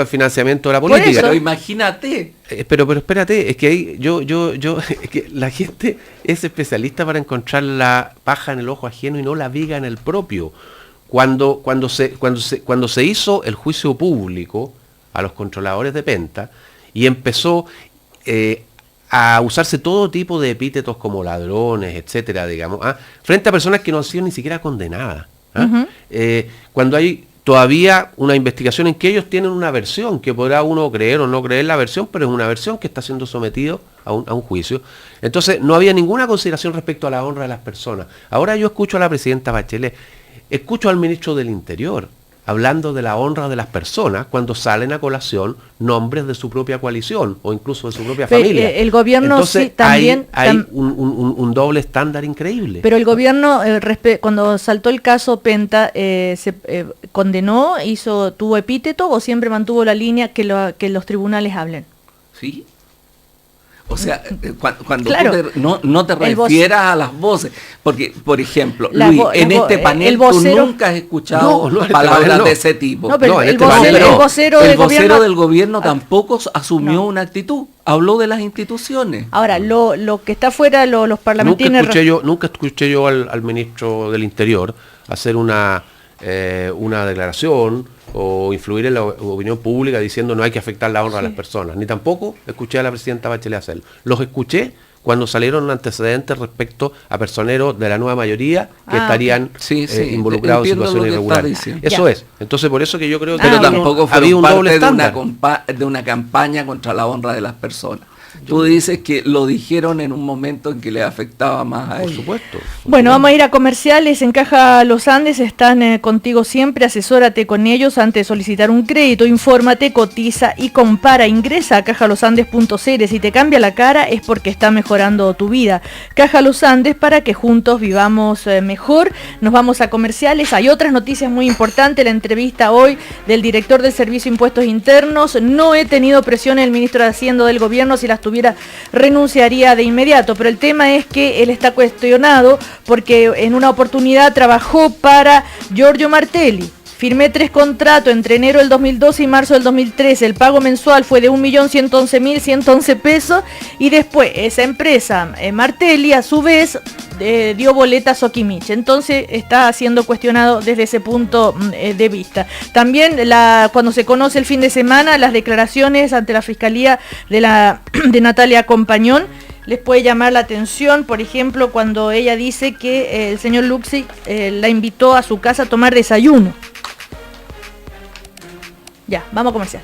al financiamiento de la política. Pero imagínate. Pero espérate, es que ahí es que la gente es especialista para encontrar la paja en el ojo ajeno y no la viga en el propio. Cuando se hizo el juicio público a los controladores de Penta y empezó a usarse todo tipo de epítetos como ladrones, etcétera, digamos, frente a personas que no han sido ni siquiera condenadas. Cuando hay todavía una investigación en que ellos tienen una versión, que podrá uno creer o no creer la versión, pero es una versión que está siendo sometido a un juicio. Entonces no había ninguna consideración respecto a la honra de las personas. Ahora yo escucho a la presidenta Bachelet, escucho al ministro del Interior hablando de la honra de las personas cuando salen a colación nombres de su propia coalición o incluso de su propia familia. El gobierno entonces, sí, también... Hay un doble estándar increíble. Pero el gobierno, cuando saltó el caso Penta, se condenó, tuvo epíteto, o siempre mantuvo la línea que los tribunales hablen. Sí. O sea, cuando claro, tú no te refieras a las voces, porque, por ejemplo, Luis, en este panel tú nunca has escuchado palabras de ese tipo. No, pero el vocero del gobierno tampoco asumió una actitud, habló de las instituciones. Ahora, lo que está fuera, los parlamentarios... Nunca escuché yo al ministro del Interior hacer una declaración o influir en la opinión pública diciendo no hay que afectar la honra de las personas, ni tampoco escuché a la presidenta Bachelet hacerlo. Los escuché cuando salieron antecedentes respecto a personeros de la nueva mayoría que estarían involucrados en situaciones irregulares. Eso es. Entonces por eso que yo creo que pero tampoco había un doble estándar de una campaña contra la honra de las personas. Tú dices que lo dijeron en un momento en que le afectaba más a ellos. Por supuesto. Bueno, vamos a ir a comerciales. En Caja Los Andes están contigo siempre. Asesórate con ellos antes de solicitar un crédito. Infórmate, cotiza y compara. Ingresa a cajalosandes.cl. Si te cambia la cara es porque está mejorando tu vida. Caja Los Andes, para que juntos vivamos mejor. Nos vamos a comerciales. Hay otras noticias muy importantes. La entrevista hoy del director del Servicio de Impuestos Internos. No he tenido presión el ministro de Hacienda del gobierno. Si las tuviera, renunciaría de inmediato, pero el tema es que él está cuestionado porque en una oportunidad trabajó para Giorgio Martelli. Firmé 3 contratos entre enero del 2012 y marzo del 2013. El pago mensual fue de 1.111.111 pesos. Y después esa empresa, Martelli, a su vez, dio boleta a Sokimich. Entonces está siendo cuestionado desde ese punto de vista. También cuando se conoce el fin de semana, las declaraciones ante la Fiscalía de Natalia Compañón, les puede llamar la atención, por ejemplo, cuando ella dice que el señor Luxi la invitó a su casa a tomar desayuno. Ya, vamos a comercial.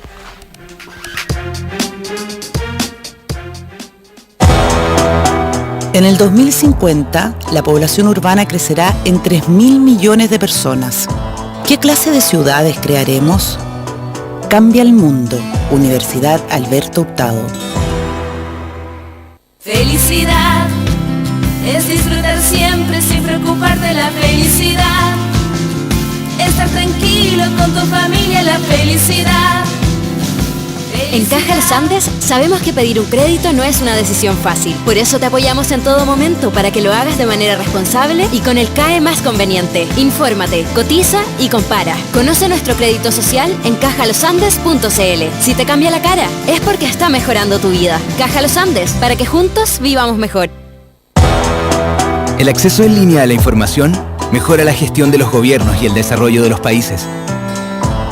En el 2050, la población urbana crecerá en 3.000 millones de personas. ¿Qué clase de ciudades crearemos? Cambia el mundo. Universidad Alberto Hurtado. Felicidad es disfrutar siempre sin preocuparte la felicidad. Estar tranquilo con tu familia, la felicidad. En Caja Los Andes sabemos que pedir un crédito no es una decisión fácil. Por eso te apoyamos en todo momento para que lo hagas de manera responsable y con el CAE más conveniente. Infórmate, cotiza y compara. Conoce nuestro crédito social en cajalosandes.cl. Si te cambia la cara, es porque está mejorando tu vida. Caja Los Andes, para que juntos vivamos mejor. El acceso en línea a la información mejora la gestión de los gobiernos y el desarrollo de los países.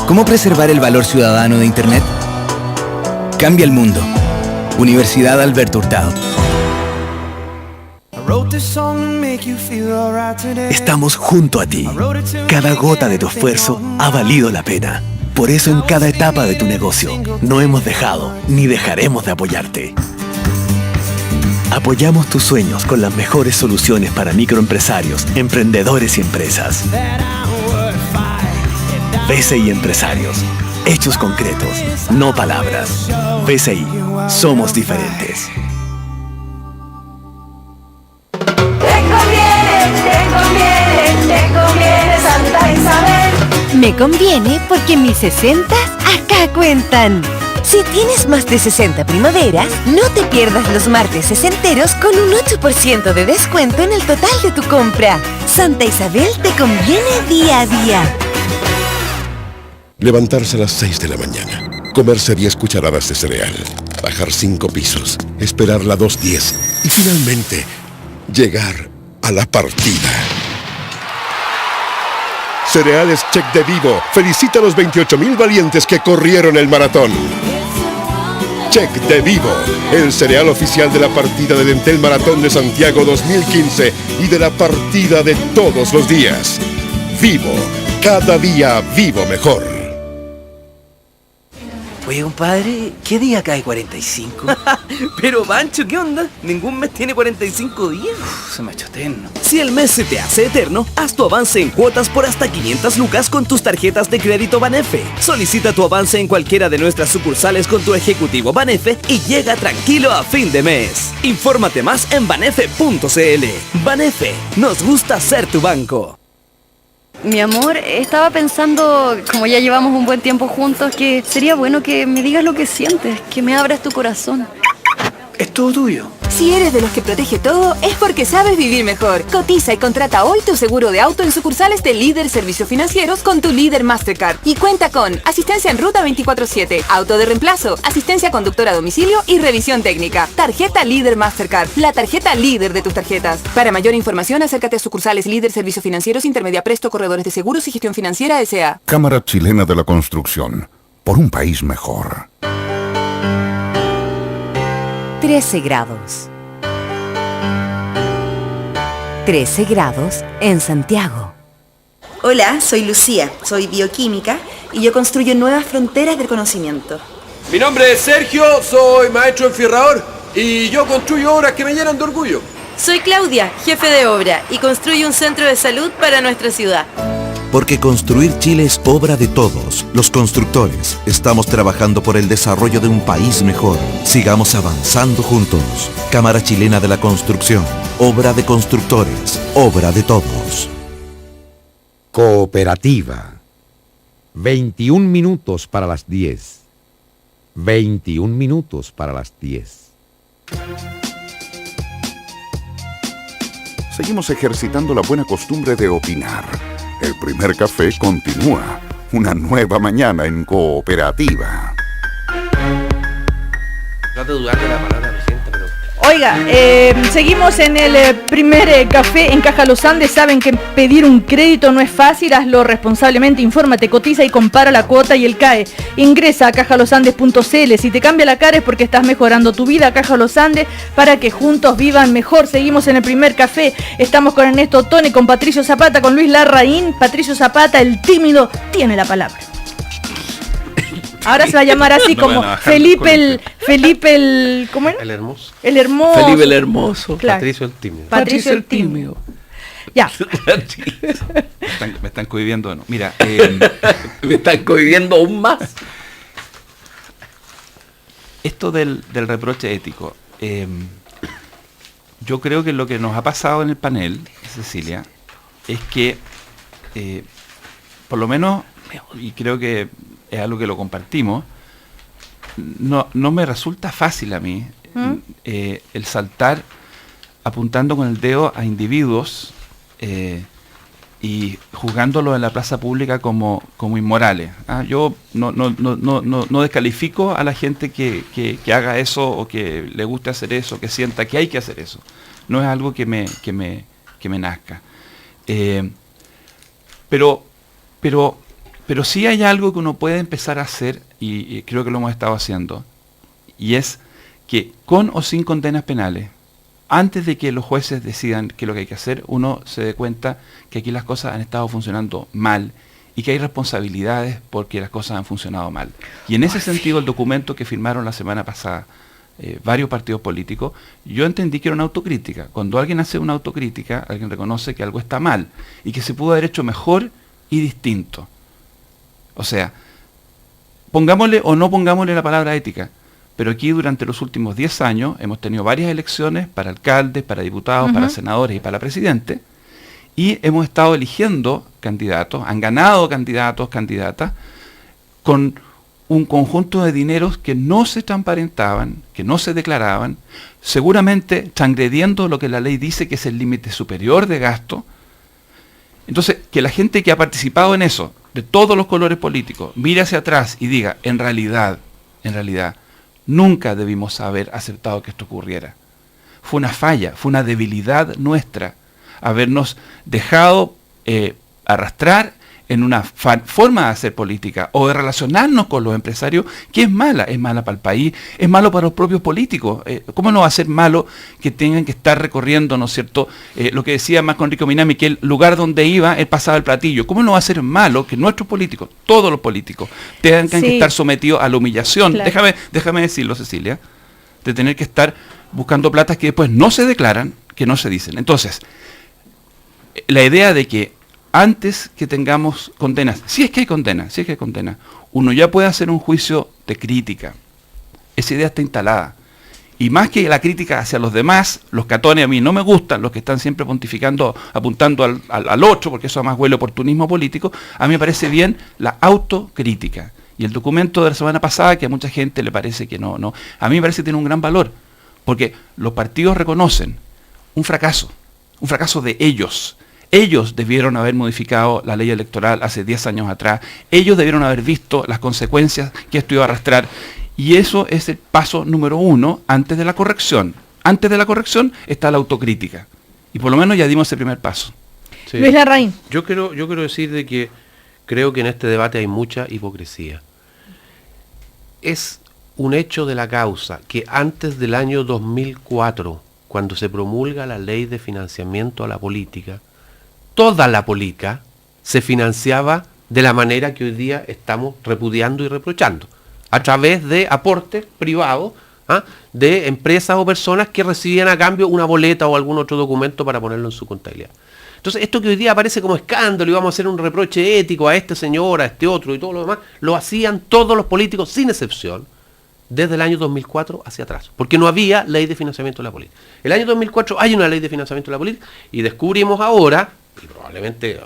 ¿Cómo preservar el valor ciudadano de Internet? Cambia el mundo. Universidad Alberto Hurtado. Estamos junto a ti. Cada gota de tu esfuerzo ha valido la pena. Por eso en cada etapa de tu negocio no hemos dejado ni dejaremos de apoyarte. Apoyamos tus sueños con las mejores soluciones para microempresarios, emprendedores y empresas. BCI Empresarios. Hechos concretos, no palabras. BCI, somos diferentes. Te conviene Santa Isabel. Me conviene porque mis 60 acá cuentan. Si tienes más de 60 primaveras, no te pierdas los martes sesenteros con un 8% de descuento en el total de tu compra. Santa Isabel te conviene día a día. Levantarse a las 6 de la mañana, comerse 10 cucharadas de cereal, bajar 5 pisos, esperar la 2:10 y finalmente llegar a la partida. Cereales Check de Vivo felicita a los 28,000 valientes que corrieron el maratón. Check de Vivo, el cereal oficial de la partida del Entel Maratón de Santiago 2015 y de la partida de todos los días. Vivo, cada día vivo mejor. Oye, compadre, ¿qué día cae 45? Pero, Pancho, ¿qué onda? Ningún mes tiene 45 días. Se me ha hecho eterno. Si el mes se te hace eterno, haz tu avance en cuotas por hasta 500 lucas con tus tarjetas de crédito Banefe. Solicita tu avance en cualquiera de nuestras sucursales con tu ejecutivo Banefe y llega tranquilo a fin de mes. Infórmate más en banefe.cl. Banefe, nos gusta ser tu banco. Mi amor, estaba pensando, como ya llevamos un buen tiempo juntos, que sería bueno que me digas lo que sientes, que me abras tu corazón. Es todo tuyo. Si eres de los que protege todo, es porque sabes vivir mejor. Cotiza y contrata hoy tu seguro de auto en sucursales de Líder Servicios Financieros con tu Líder Mastercard. Y cuenta con asistencia en ruta 24/7, auto de reemplazo, asistencia conductora a domicilio y revisión técnica. Tarjeta Líder Mastercard, la tarjeta líder de tus tarjetas. Para mayor información, acércate a sucursales Líder Servicios Financieros, Intermedia Presto, Corredores de Seguros y Gestión Financiera S.A. Cámara Chilena de la Construcción. Por un país mejor. 13 grados. 13 grados en Santiago. Hola, soy Lucía, soy bioquímica y yo construyo nuevas fronteras del conocimiento. Mi nombre es Sergio, soy maestro enfierrador y yo construyo obras que me llenan de orgullo. Soy Claudia, jefe de obra y construyo un centro de salud para nuestra ciudad. Porque construir Chile es obra de todos, los constructores. Estamos trabajando por el desarrollo de un país mejor. Sigamos avanzando juntos. Cámara Chilena de la Construcción. Obra de constructores. Obra de todos. Cooperativa. 21 minutos para las 10. 21 minutos para las 10. Seguimos ejercitando la buena costumbre de opinar. El primer café continúa. Una nueva mañana en Cooperativa. Trato de dudar de la palabra presidenta, pero... Oiga, seguimos en el primer café en Caja Los Andes. Saben que pedir un crédito no es fácil, hazlo responsablemente, infórmate, cotiza y compara la cuota y el CAE. Ingresa a cajalosandes.cl, si te cambia la cara es porque estás mejorando tu vida. Caja Los Andes, para que juntos vivan mejor. Seguimos en el primer café, estamos con Ernesto Tone, con Patricio Zapata, con Luis Larraín. Patricio Zapata, el tímido, tiene la palabra. Ahora se va a llamar así como Felipe el ¿cómo era? El hermoso. El hermoso. Felipe el hermoso. Claro. Patricio el tímido. Patricio el tímido. Ya. Me están cohibiendo, ¿no? Mira, me están cohibiendo aún más. Esto del reproche ético. Yo creo que lo que nos ha pasado en el panel, Cecilia, es que, por lo menos, y creo que es algo que lo compartimos, no me resulta fácil a mí el saltar apuntando con el dedo a individuos y juzgándolos en la plaza pública como inmorales. Yo no descalifico a la gente que haga eso o que le guste hacer eso, que sienta que hay que hacer eso. No es algo que me nazca. Pero sí hay algo que uno puede empezar a hacer, y creo que lo hemos estado haciendo, y es que con o sin condenas penales, antes de que los jueces decidan qué es lo que hay que hacer, uno se dé cuenta que aquí las cosas han estado funcionando mal y que hay responsabilidades porque las cosas han funcionado mal. Y en ese sentido, el documento que firmaron la semana pasada varios partidos políticos, yo entendí que era una autocrítica. Cuando alguien hace una autocrítica, alguien reconoce que algo está mal y que se pudo haber hecho mejor y distinto. O sea, pongámosle o no pongámosle la palabra ética, pero aquí durante los últimos 10 años hemos tenido varias elecciones para alcaldes, para diputados, para senadores y para presidente, y hemos estado eligiendo candidatos, han ganado candidatos, candidatas, con un conjunto de dineros que no se transparentaban, que no se declaraban, seguramente transgrediendo lo que la ley dice que es el límite superior de gasto. Entonces, que la gente que ha participado en eso, de todos los colores políticos, mire hacia atrás y diga, en realidad, nunca debimos haber aceptado que esto ocurriera. Fue una falla, fue una debilidad nuestra, habernos dejado arrastrar en una forma de hacer política o de relacionarnos con los empresarios que es mala para el país, es malo para los propios políticos. ¿Cómo no va a ser malo que tengan que estar recorriendo, ¿no es cierto? Lo que decía Marco Enrique Minami, que el lugar donde iba, él pasaba el platillo. ¿Cómo no va a ser malo que nuestros políticos, todos los políticos, tengan que estar sometidos a la humillación? Claro. Déjame decirlo, Cecilia, de tener que estar buscando platas que después no se declaran, que no se dicen. Entonces, la idea de que antes que tengamos condenas, si es que hay condenas, uno ya puede hacer un juicio de crítica. Esa idea está instalada. Y más que la crítica hacia los demás, los catones a mí no me gustan, los que están siempre pontificando, apuntando al otro, porque eso además huele oportunismo político, a mí me parece bien la autocrítica. Y el documento de la semana pasada, que a mucha gente le parece que no, a mí me parece que tiene un gran valor, porque los partidos reconocen un fracaso de ellos. Ellos debieron haber modificado la ley electoral hace 10 años atrás. Ellos debieron haber visto las consecuencias que esto iba a arrastrar. Y eso es el paso número 1 antes de la corrección. Antes de la corrección está la autocrítica. Y por lo menos ya dimos ese primer paso. Sí. Luis Larraín. Yo quiero decir de que creo que en este debate hay mucha hipocresía. Es un hecho de la causa que antes del año 2004, cuando se promulga la ley de financiamiento a la política, toda la política se financiaba de la manera que hoy día estamos repudiando y reprochando, a través de aportes privados de empresas o personas que recibían a cambio una boleta o algún otro documento para ponerlo en su contabilidad. Entonces, esto que hoy día aparece como escándalo y vamos a hacer un reproche ético a este señor, a este otro y todo lo demás, lo hacían todos los políticos sin excepción, desde el año 2004 hacia atrás, porque no había ley de financiamiento de la política. El año 2004 hay una ley de financiamiento de la política y descubrimos ahora, y probablemente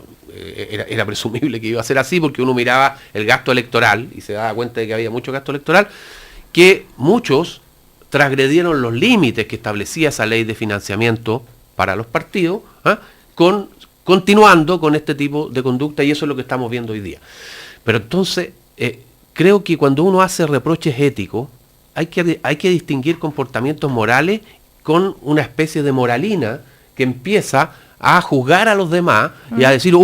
era presumible que iba a ser así porque uno miraba el gasto electoral y se daba cuenta de que había mucho gasto electoral, que muchos transgredieron los límites que establecía esa ley de financiamiento para los partidos, continuando con este tipo de conducta, y eso es lo que estamos viendo hoy día. Pero entonces, creo que cuando uno hace reproches éticos, hay que distinguir comportamientos morales con una especie de moralina que empieza a juzgar a los demás y a decir,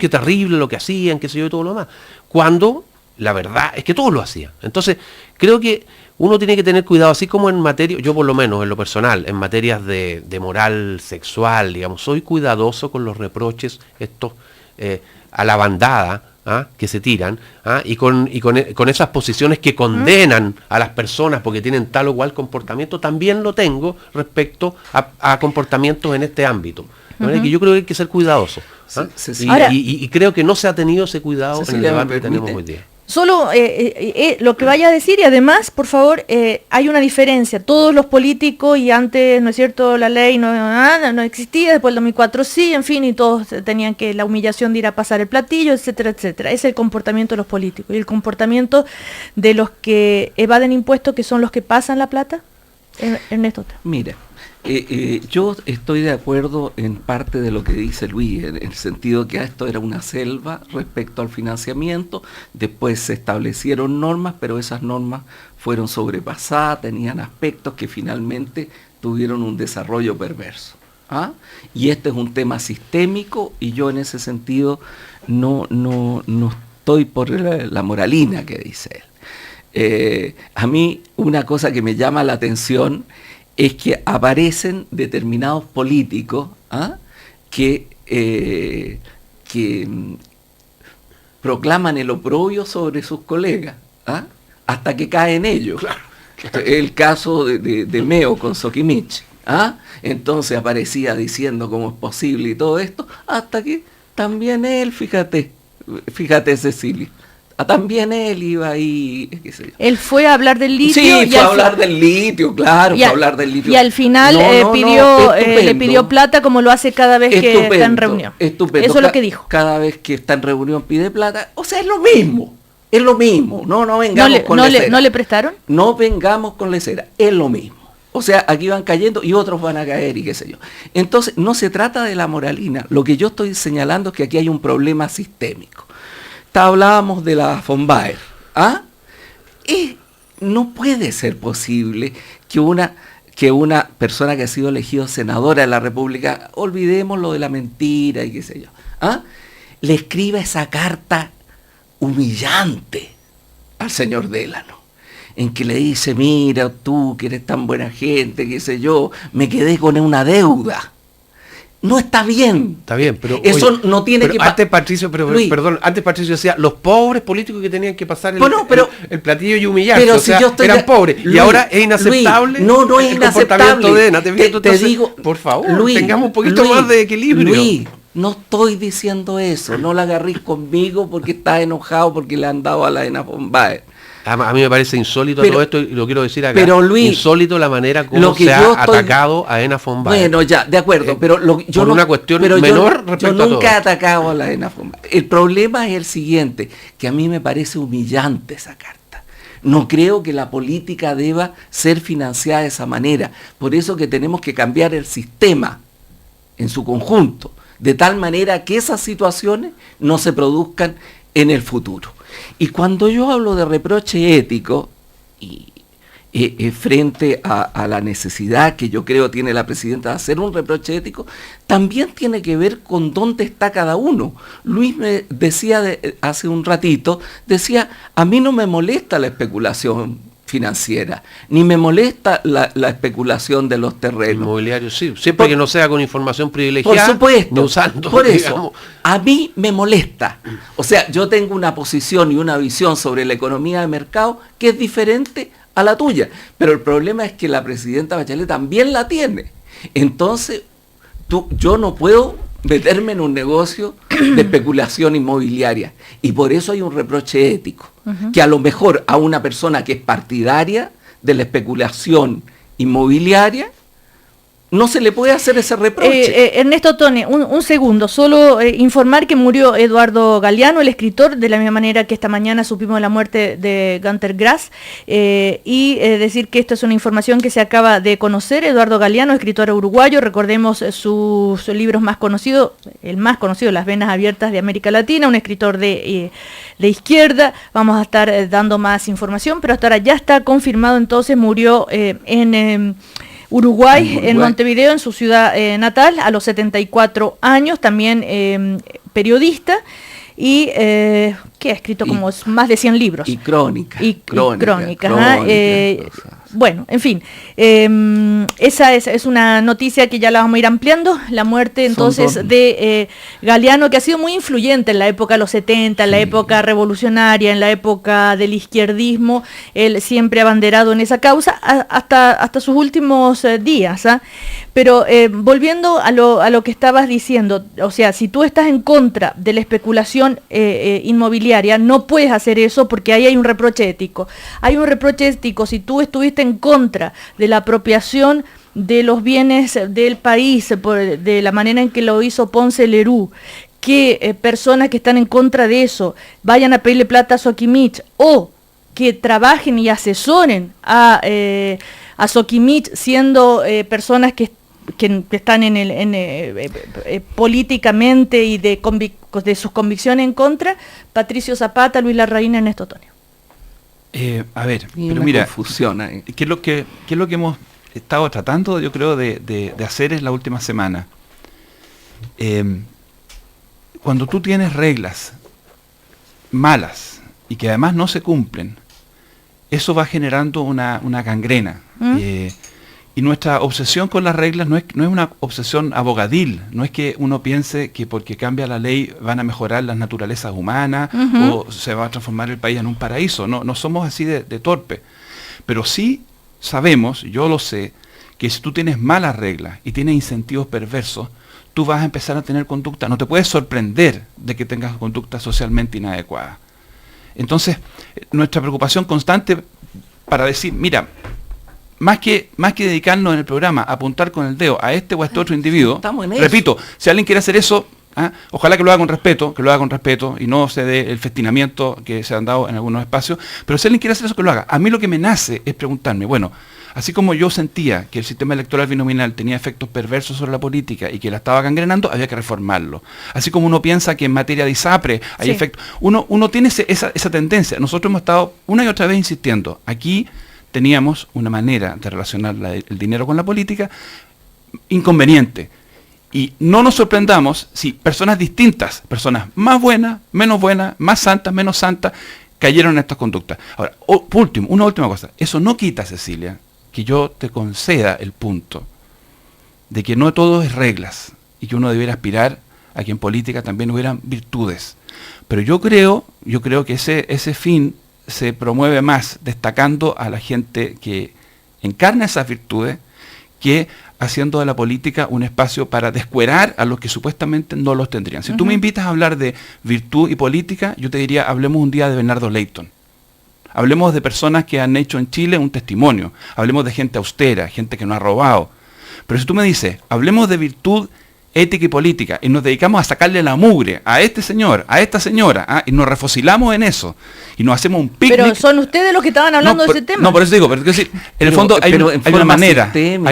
qué terrible lo que hacían, qué sé yo, y todo lo demás. Cuando la verdad es que todos lo hacían. Entonces, creo que uno tiene que tener cuidado, así como en materia, yo por lo menos en lo personal, en materias de moral sexual, digamos, soy cuidadoso con los reproches estos a la bandada, que se tiran, y con esas posiciones que condenan a las personas porque tienen tal o cual comportamiento, también lo tengo respecto a comportamientos en este ámbito. De manera que yo creo que hay que ser cuidadoso. Y creo que no se ha tenido ese cuidado en el debate que tenemos hoy día. Solo lo que vaya a decir, y además, por favor, hay una diferencia. Todos los políticos, y antes, ¿no es cierto?, la ley no existía, después del 2004 sí, en fin, y todos tenían que la humillación de ir a pasar el platillo, etcétera, etcétera. Ese es el comportamiento de los políticos. ¿Y el comportamiento de los que evaden impuestos, que son los que pasan la plata? Ernesto. Mira, yo estoy de acuerdo en parte de lo que dice Luis, en el sentido que esto era una selva respecto al financiamiento, después se establecieron normas, pero esas normas fueron sobrepasadas, tenían aspectos que finalmente tuvieron un desarrollo perverso. Y este es un tema sistémico y yo en ese sentido no estoy por la moralina que dice él. A mí una cosa que me llama la atención es que aparecen determinados políticos que proclaman el oprobio sobre sus colegas, hasta que caen ellos. Claro. El caso de Meo con Sokimich. Entonces aparecía diciendo cómo es posible y todo esto, hasta que también él, fíjate Cecilia, también él iba ahí, qué sé yo. Él fue a hablar del litio. Sí, fue a hablar del litio, claro, fue a hablar del litio. Y al final le pidió plata como lo hace cada vez que está en reunión. Estupendo. Eso es lo que dijo. Cada vez que está en reunión pide plata. O sea, es lo mismo. No vengamos con lecera. ¿No le prestaron? No vengamos con lecera. Es lo mismo. O sea, aquí van cayendo y otros van a caer y qué sé yo. Entonces, no se trata de la moralina. Lo que yo estoy señalando es que aquí hay un problema sistémico. Hablábamos de la von Baer. Y no puede ser posible que una persona que ha sido elegida senadora de la República, olvidemos lo de la mentira y qué sé yo, le escriba esa carta humillante al señor Delano, en que le dice, mira, tú que eres tan buena gente, qué sé yo, me quedé con una deuda. No está bien. Está bien, pero eso oye, no tiene que antes Patricio, antes Patricio decía los pobres políticos que tenían que pasar el platillo y humillarse, pero si yo estoy eran pobres. Luis, y ahora es inaceptable. Luis, no es inaceptable. Te digo, por favor, Luis, tengamos un poquito más de equilibrio. Luis, no estoy diciendo eso, no la agarrís conmigo porque estás enojado porque le han dado a la Elena von Baer. A mí me parece insólito todo esto y lo quiero decir acá. Pero Luis, insólito la manera como se ha atacado a Elena von Baer. Bueno, ya, de acuerdo, pero yo por una cuestión menor respecto a todo. Yo nunca he atacado a la Elena von Baer. El problema es el siguiente, que a mí me parece humillante esa carta. No creo que la política deba ser financiada de esa manera. Por eso que tenemos que cambiar el sistema en su conjunto, de tal manera que esas situaciones no se produzcan en el futuro. Y cuando yo hablo de reproche ético, frente a la necesidad que yo creo tiene la presidenta de hacer un reproche ético, también tiene que ver con dónde está cada uno. Luis me decía hace un ratito, decía, a mí no me molesta la especulación financiera, ni me molesta la especulación de los terrenos. Inmobiliario, sí, siempre que no sea con información privilegiada. Por supuesto, usando, por eso, digamos. A mí me molesta. O sea, yo tengo una posición y una visión sobre la economía de mercado que es diferente a la tuya, pero el problema es que la presidenta Bachelet también la tiene. Entonces, yo no puedo meterme en un negocio de especulación inmobiliaria y por eso hay un reproche ético, que a lo mejor a una persona que es partidaria de la especulación inmobiliaria no se le puede hacer ese reproche. Ernesto Tone, un segundo, solo informar que murió Eduardo Galeano, el escritor, de la misma manera que esta mañana supimos la muerte de Günter Grass, y decir que esto es una información que se acaba de conocer. Eduardo Galeano, escritor uruguayo, recordemos sus libros más conocidos, el más conocido, Las venas abiertas de América Latina, un escritor de izquierda. Vamos a estar dando más información, pero hasta ahora ya está confirmado, entonces murió en Uruguay, en Montevideo, en su ciudad natal, a los 74 años, también periodista, y que ha escrito como más de 100 libros. Y crónicas. Bueno, en fin, esa es una noticia que ya la vamos a ir ampliando, la muerte entonces de Galeano, que ha sido muy influyente en la época de los 70, en la época revolucionaria, en la época del izquierdismo. Él siempre abanderado en esa causa hasta sus últimos días, ¿ah? Pero volviendo a lo que estabas diciendo, o sea, si tú estás en contra de la especulación inmobiliaria, no puedes hacer eso porque ahí hay un reproche ético. Hay un reproche ético si tú estuviste en contra de la apropiación de los bienes del país, de la manera en que lo hizo Ponce Lerú, que personas que están en contra de eso vayan a pedirle plata a Soquimich, o que trabajen y asesoren a Soquimich siendo personas que están políticamente y de sus convicciones en contra. Patricio Zapata, Luis Larraín, Ernesto Tonio. A ver, pero mira, ¿qué es lo que hemos estado tratando, yo creo, de hacer en la última semana? Cuando tú tienes reglas malas y que además no se cumplen, eso va generando una gangrena. Y nuestra obsesión con las reglas no es una obsesión abogadil, no es que uno piense que porque cambia la ley van a mejorar las naturalezas humanas o se va a transformar el país en un paraíso. No somos así de torpe. Pero sí sabemos, yo lo sé, que si tú tienes malas reglas y tienes incentivos perversos, tú vas a empezar a tener conducta. No te puedes sorprender de que tengas conducta socialmente inadecuada. Entonces, nuestra preocupación constante para decir, mira, más que dedicarnos en el programa a apuntar con el dedo a este o a este otro individuo, repito, si alguien quiere hacer eso, ojalá que lo haga con respeto y no se dé el festinamiento que se han dado en algunos espacios, pero si alguien quiere hacer eso, que lo haga. A mí lo que me nace es preguntarme, bueno, así como yo sentía que el sistema electoral binominal tenía efectos perversos sobre la política y que la estaba gangrenando, había que reformarlo. Así como uno piensa que en materia de ISAPRE hay efectos, uno tiene esa tendencia. Nosotros hemos estado una y otra vez insistiendo, aquí teníamos una manera de relacionar el dinero con la política inconveniente. Y no nos sorprendamos si personas distintas, personas más buenas, menos buenas, más santas, menos santas, cayeron en estas conductas. Ahora, una última cosa. Eso no quita, Cecilia, que yo te conceda el punto de que no todo es reglas y que uno debiera aspirar a que en política también hubieran virtudes. Pero yo creo que ese fin se promueve más destacando a la gente que encarna esas virtudes que haciendo de la política un espacio para descuerar a los que supuestamente no los tendrían. Si tú me invitas a hablar de virtud y política, yo te diría, hablemos un día de Bernardo Leighton. Hablemos de personas que han hecho en Chile un testimonio. Hablemos de gente austera, gente que no ha robado. Pero si tú me dices, hablemos de virtud ética y política, y nos dedicamos a sacarle la mugre a este señor, a esta señora, y nos refosilamos en eso, y nos hacemos un picnic. Pero son ustedes los que estaban hablando de ese tema. No, por eso digo, pero es decir, en el fondo hay una manera. No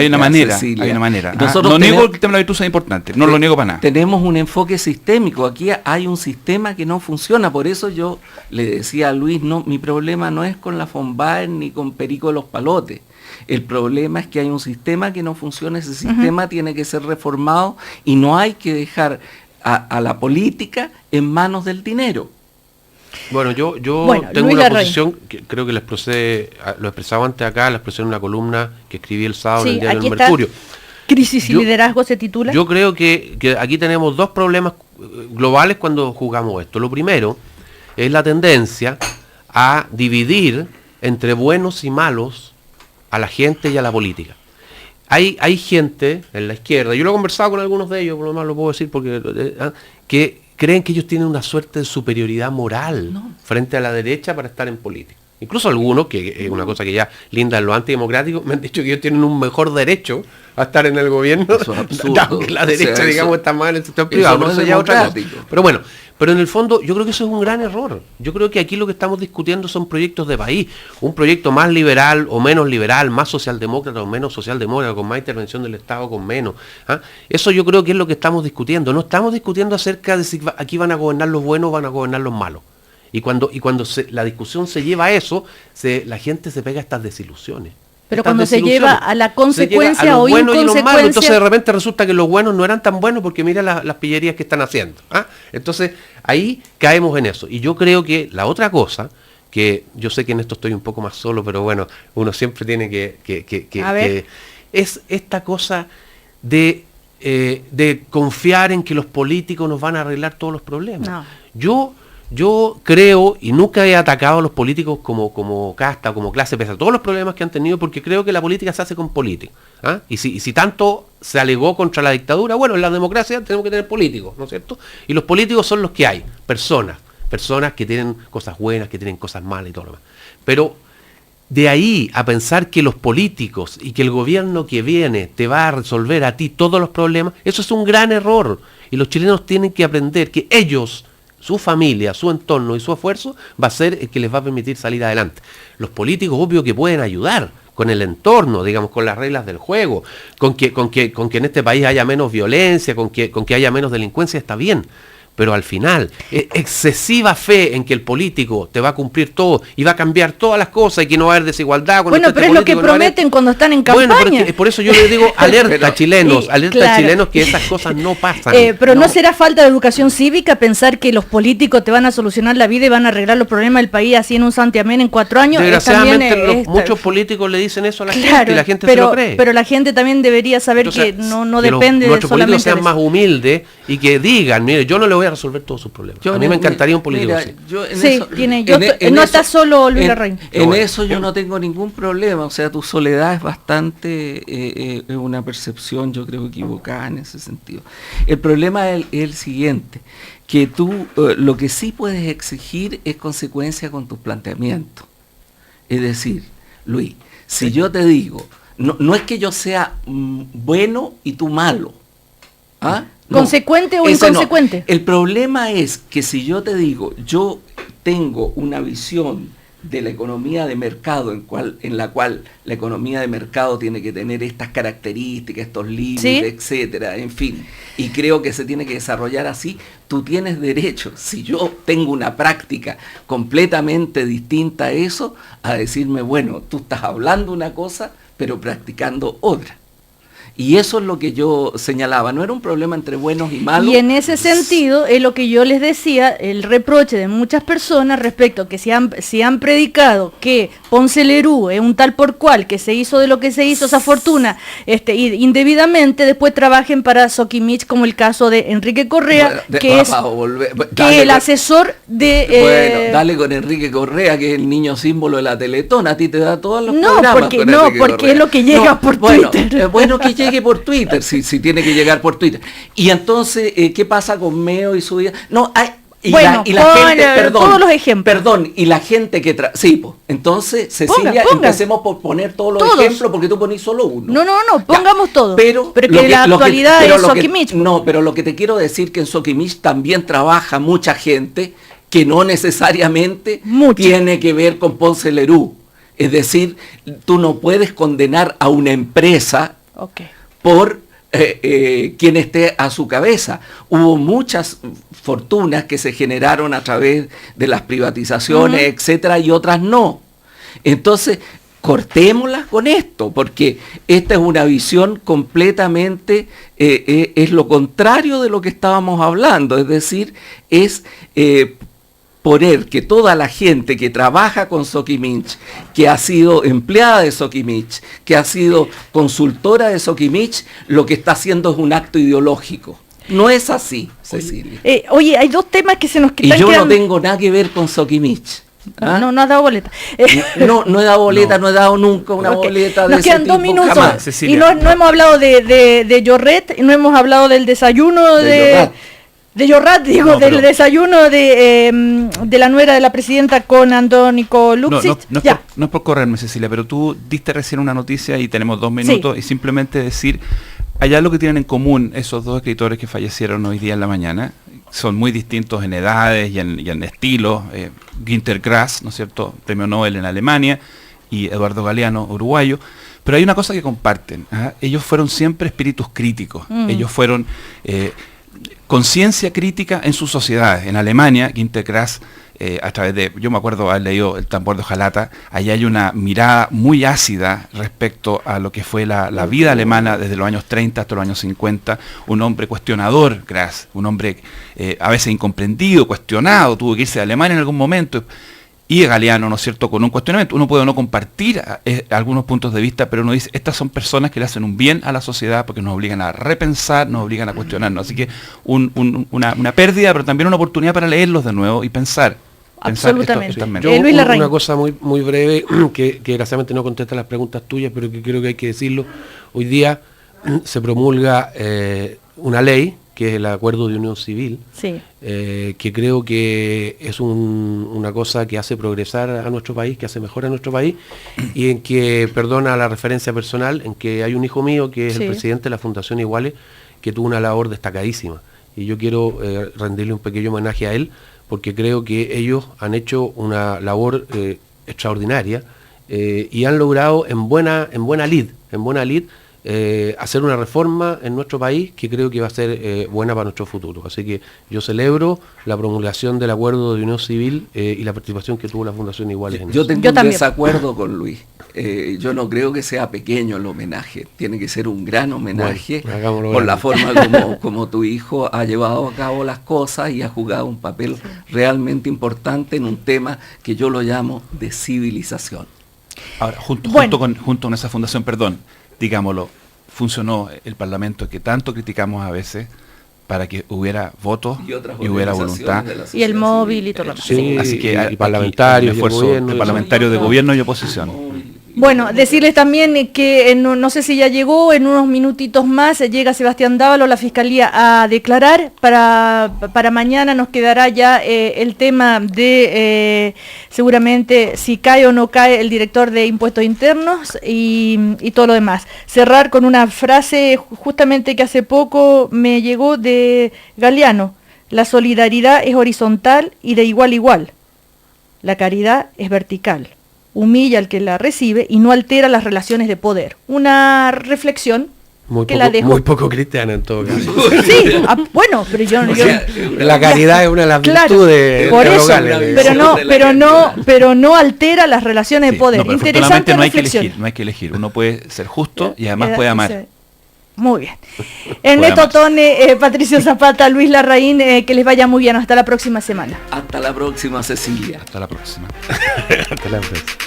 niego que el tema de la virtud sea importante, no lo niego para nada. Tenemos un enfoque sistémico, aquí hay un sistema que no funciona, por eso yo le decía a Luis, mi problema no es con la Fonbaer ni con Perico de los Palotes. El problema es que hay un sistema que no funciona, ese sistema tiene que ser reformado y no hay que dejar a la política en manos del dinero. Bueno, yo tengo una posición que creo que lo expresaba antes acá, la expresé en una columna que escribí el sábado en el diario El Mercurio. Crisis y liderazgo se titula. Yo creo que aquí tenemos dos problemas globales cuando jugamos esto. Lo primero es la tendencia a dividir entre buenos y malos a la gente y a la política. Hay gente en la izquierda, yo lo he conversado con algunos de ellos, por lo menos lo puedo decir, que creen que ellos tienen una suerte de superioridad moral frente a la derecha para estar en política. Incluso algunos, que es una cosa que ya linda en lo antidemocrático, me han dicho que ellos tienen un mejor derecho a estar en el gobierno, dado que la derecha, digamos, está mal en el sector privado, no eso es ya es otra cosa. democrático. Pero bueno, pero en el fondo yo creo que eso es un gran error. Yo creo que aquí lo que estamos discutiendo son proyectos de país, un proyecto más liberal o menos liberal, más socialdemócrata o menos socialdemócrata, con más intervención del Estado, con menos. ¿Ah? Eso yo creo que es lo que estamos discutiendo. No estamos discutiendo acerca de si aquí van a gobernar los buenos o van a gobernar los malos. Y cuando la discusión se lleva a eso, la gente se pega a estas desilusiones. Pero cuando se lleva a la consecuencia o bueno y los malos, entonces de inconsecuencia, repente resulta que los buenos no eran tan buenos porque mira las pillerías que están haciendo. ¿Ah? Entonces ahí caemos en eso. Y yo creo que la otra cosa, que yo sé que en esto estoy un poco más solo, pero bueno, uno siempre tiene que es esta cosa de confiar en que los políticos nos van a arreglar todos los problemas. No. Yo creo, y nunca he atacado a los políticos como casta, como clase, pese a todos los problemas que han tenido, porque creo que la política se hace con política. ¿Ah? Y si tanto se alegó contra la dictadura, bueno, en la democracia tenemos que tener políticos, ¿no es cierto? Y los políticos son los que hay, personas que tienen cosas buenas, que tienen cosas malas y todo lo demás. Pero de ahí a pensar que los políticos y que el gobierno que viene te va a resolver a ti todos los problemas, eso es un gran error. Y los chilenos tienen que aprender que ellos, su familia, su entorno y su esfuerzo va a ser el que les va a permitir salir adelante. Los políticos, obvio que pueden ayudar con el entorno, digamos, con las reglas del juego, con que en este país haya menos violencia, con que haya menos delincuencia, está bien. Pero al final, excesiva fe en que el político te va a cumplir todo y va a cambiar todas las cosas y que no va a haber desigualdad. Bueno, pero es lo que prometen cuando están en campaña. Bueno, por eso yo les digo, alerta chilenos, que esas cosas no pasan. Pero no será falta de educación cívica pensar que los políticos te van a solucionar la vida y van a arreglar los problemas del país así en un santiamén en 4 años. Desgraciadamente muchos políticos le dicen eso a la gente y la gente se lo cree. Pero la gente también debería saber que no depende de solamente nuestros políticos sean más humildes y que digan, mire, yo no le voy a resolver todos sus problemas. A mí me encantaría un político así. No está solo Luis Larraín. En eso yo no tengo ningún problema. O sea, tu soledad es bastante una percepción, yo creo, equivocada en ese sentido. El problema es el siguiente, que tú lo que sí puedes exigir es consecuencia con tus planteamientos. Es decir, Luis, si yo te digo, no es que yo sea bueno y tú malo, ¿ah? ¿Consecuente o inconsecuente? No. El problema es que si yo te digo, yo tengo una visión de la economía de mercado en la cual la economía de mercado tiene que tener estas características, estos límites, etcétera, en fin, y creo que se tiene que desarrollar así, tú tienes derecho, si yo tengo una práctica completamente distinta a eso, a decirme, bueno, tú estás hablando una cosa, pero practicando otra. Y eso es lo que yo señalaba, no era un problema entre buenos y malos. Y en ese sentido es lo que yo les decía, el reproche de muchas personas respecto a que si han predicado que Ponce Lerú es un tal por cual, que se hizo de lo que se hizo esa fortuna indebidamente, después trabajen para Soquimich, como el caso de Enrique Correa, que es el asesor de... Bueno, dale con Enrique Correa, que es el niño símbolo de la Teletón, a ti te da todos los programas. Porque es lo que llega por Twitter. Bueno, que llegue por Twitter, si tiene que llegar por Twitter. Y entonces, ¿qué pasa con Meo y su vida? No, hay... la gente, perdón, todos los ejemplos. Perdón, y la gente que... Sí, pues, entonces, Cecilia, empecemos por poner todos los ejemplos, porque tú ponís solo uno. No, pongamos todos. Pero que la actualidad es Soquimich. No, pero lo que te quiero decir que en Soquimich también trabaja mucha gente que no necesariamente tiene que ver con Ponce Lerú. Es decir, tú no puedes condenar a una empresa por quien esté a su cabeza. Hubo muchas fortunas que se generaron a través de las privatizaciones, etcétera, y otras no. Entonces, cortémoslas con esto, porque esta es una visión completamente, es lo contrario de lo que estábamos hablando, es decir, es... poner que toda la gente que trabaja con Soquimich, que ha sido empleada de Soquimich, que ha sido consultora de Soquimich, lo que está haciendo es un acto ideológico. No es así, Cecilia. Oye, hay dos temas que se nos quitan. Y yo no tengo nada que ver con Soquimich. ¿Ah? No has dado boleta. No he dado boleta, no he dado nunca una boleta de ese tipo. Nos quedan 2 minutos. Jamás. Y no hemos hablado de Lloret, no hemos hablado del desayuno de De Llorat, digo, No, del pero- desayuno de la nuera de la presidenta con Andrónico Luksic. No es por correrme, Cecilia, pero tú diste recién una noticia y tenemos 2 minutos y simplemente decir, hay algo que tienen en común esos 2 escritores que fallecieron hoy día en la mañana. Son muy distintos en edades y en estilos. Günter Grass, ¿no es cierto?, premio Nobel en Alemania, y Eduardo Galeano, uruguayo. Pero hay una cosa que comparten. Ellos fueron siempre espíritus críticos. Ellos fueron conciencia crítica en sus sociedades. En Alemania, Günter Grass, a través de, yo me acuerdo haber leído El tambor de hojalata, ahí hay una mirada muy ácida respecto a lo que fue la vida alemana desde los años 30 hasta los años 50, un hombre cuestionador, Grass, un hombre a veces incomprendido, cuestionado, tuvo que irse de Alemania en algún momento, y Galeano, ¿no es cierto?, con un cuestionamiento. Uno puede no compartir algunos puntos de vista, pero uno dice, estas son personas que le hacen un bien a la sociedad porque nos obligan a repensar, nos obligan a cuestionarnos. Así que una pérdida, pero también una oportunidad para leerlos de nuevo y pensar. Absolutamente. Yo, una cosa muy breve, que desgraciadamente no contesta las preguntas tuyas, pero que creo que hay que decirlo. Hoy día se promulga una ley, que es el Acuerdo de Unión Civil, que creo que es una cosa que hace progresar a nuestro país, que hace mejor a nuestro país, y en que, perdona la referencia personal, en que hay un hijo mío que es el presidente de la Fundación Iguales, que tuvo una labor destacadísima. Y yo quiero rendirle un pequeño homenaje a él, porque creo que ellos han hecho una labor extraordinaria y han logrado en buena lid, hacer una reforma en nuestro país que creo que va a ser buena para nuestro futuro. Así que yo celebro la promulgación del Acuerdo de Unión Civil y la participación que tuvo la Fundación Iguales en eso. Yo tengo un desacuerdo con Luis. Yo no creo que sea pequeño el homenaje. Tiene que ser un gran homenaje por la forma como tu hijo ha llevado a cabo las cosas y ha jugado un papel realmente importante en un tema que yo lo llamo de civilización. Ahora, junto con esa fundación, digámoslo, funcionó el Parlamento que tanto criticamos a veces para que hubiera votos y hubiera voluntad. Y el móvil y todo lo demás. Sí, así que y parlamentarios, el esfuerzo de parlamentarios de gobierno y oposición. Bueno, decirles también que no sé si ya llegó, en unos minutitos más llega Sebastián Dávalo, la Fiscalía, a declarar. Para mañana nos quedará ya el tema de seguramente si cae o no cae el director de Impuestos Internos y todo lo demás. Cerrar con una frase justamente que hace poco me llegó de Galeano: la solidaridad es horizontal y de igual a igual. La caridad es vertical. Humilla al que la recibe y no altera las relaciones de poder. Una reflexión muy poco cristiana en todo caso. Sí, bueno, pero yo la caridad es una de las virtudes. Por eso, pero no altera las relaciones de poder. Interesante reflexión. No hay que elegir. Uno puede ser justo y además puede amar. Muy bien. Ernesto Tone, Patricio Zapata, Luis Larraín, que les vaya muy bien. Hasta la próxima semana. Hasta la próxima, Cecilia. Hasta la próxima. Hasta la próxima.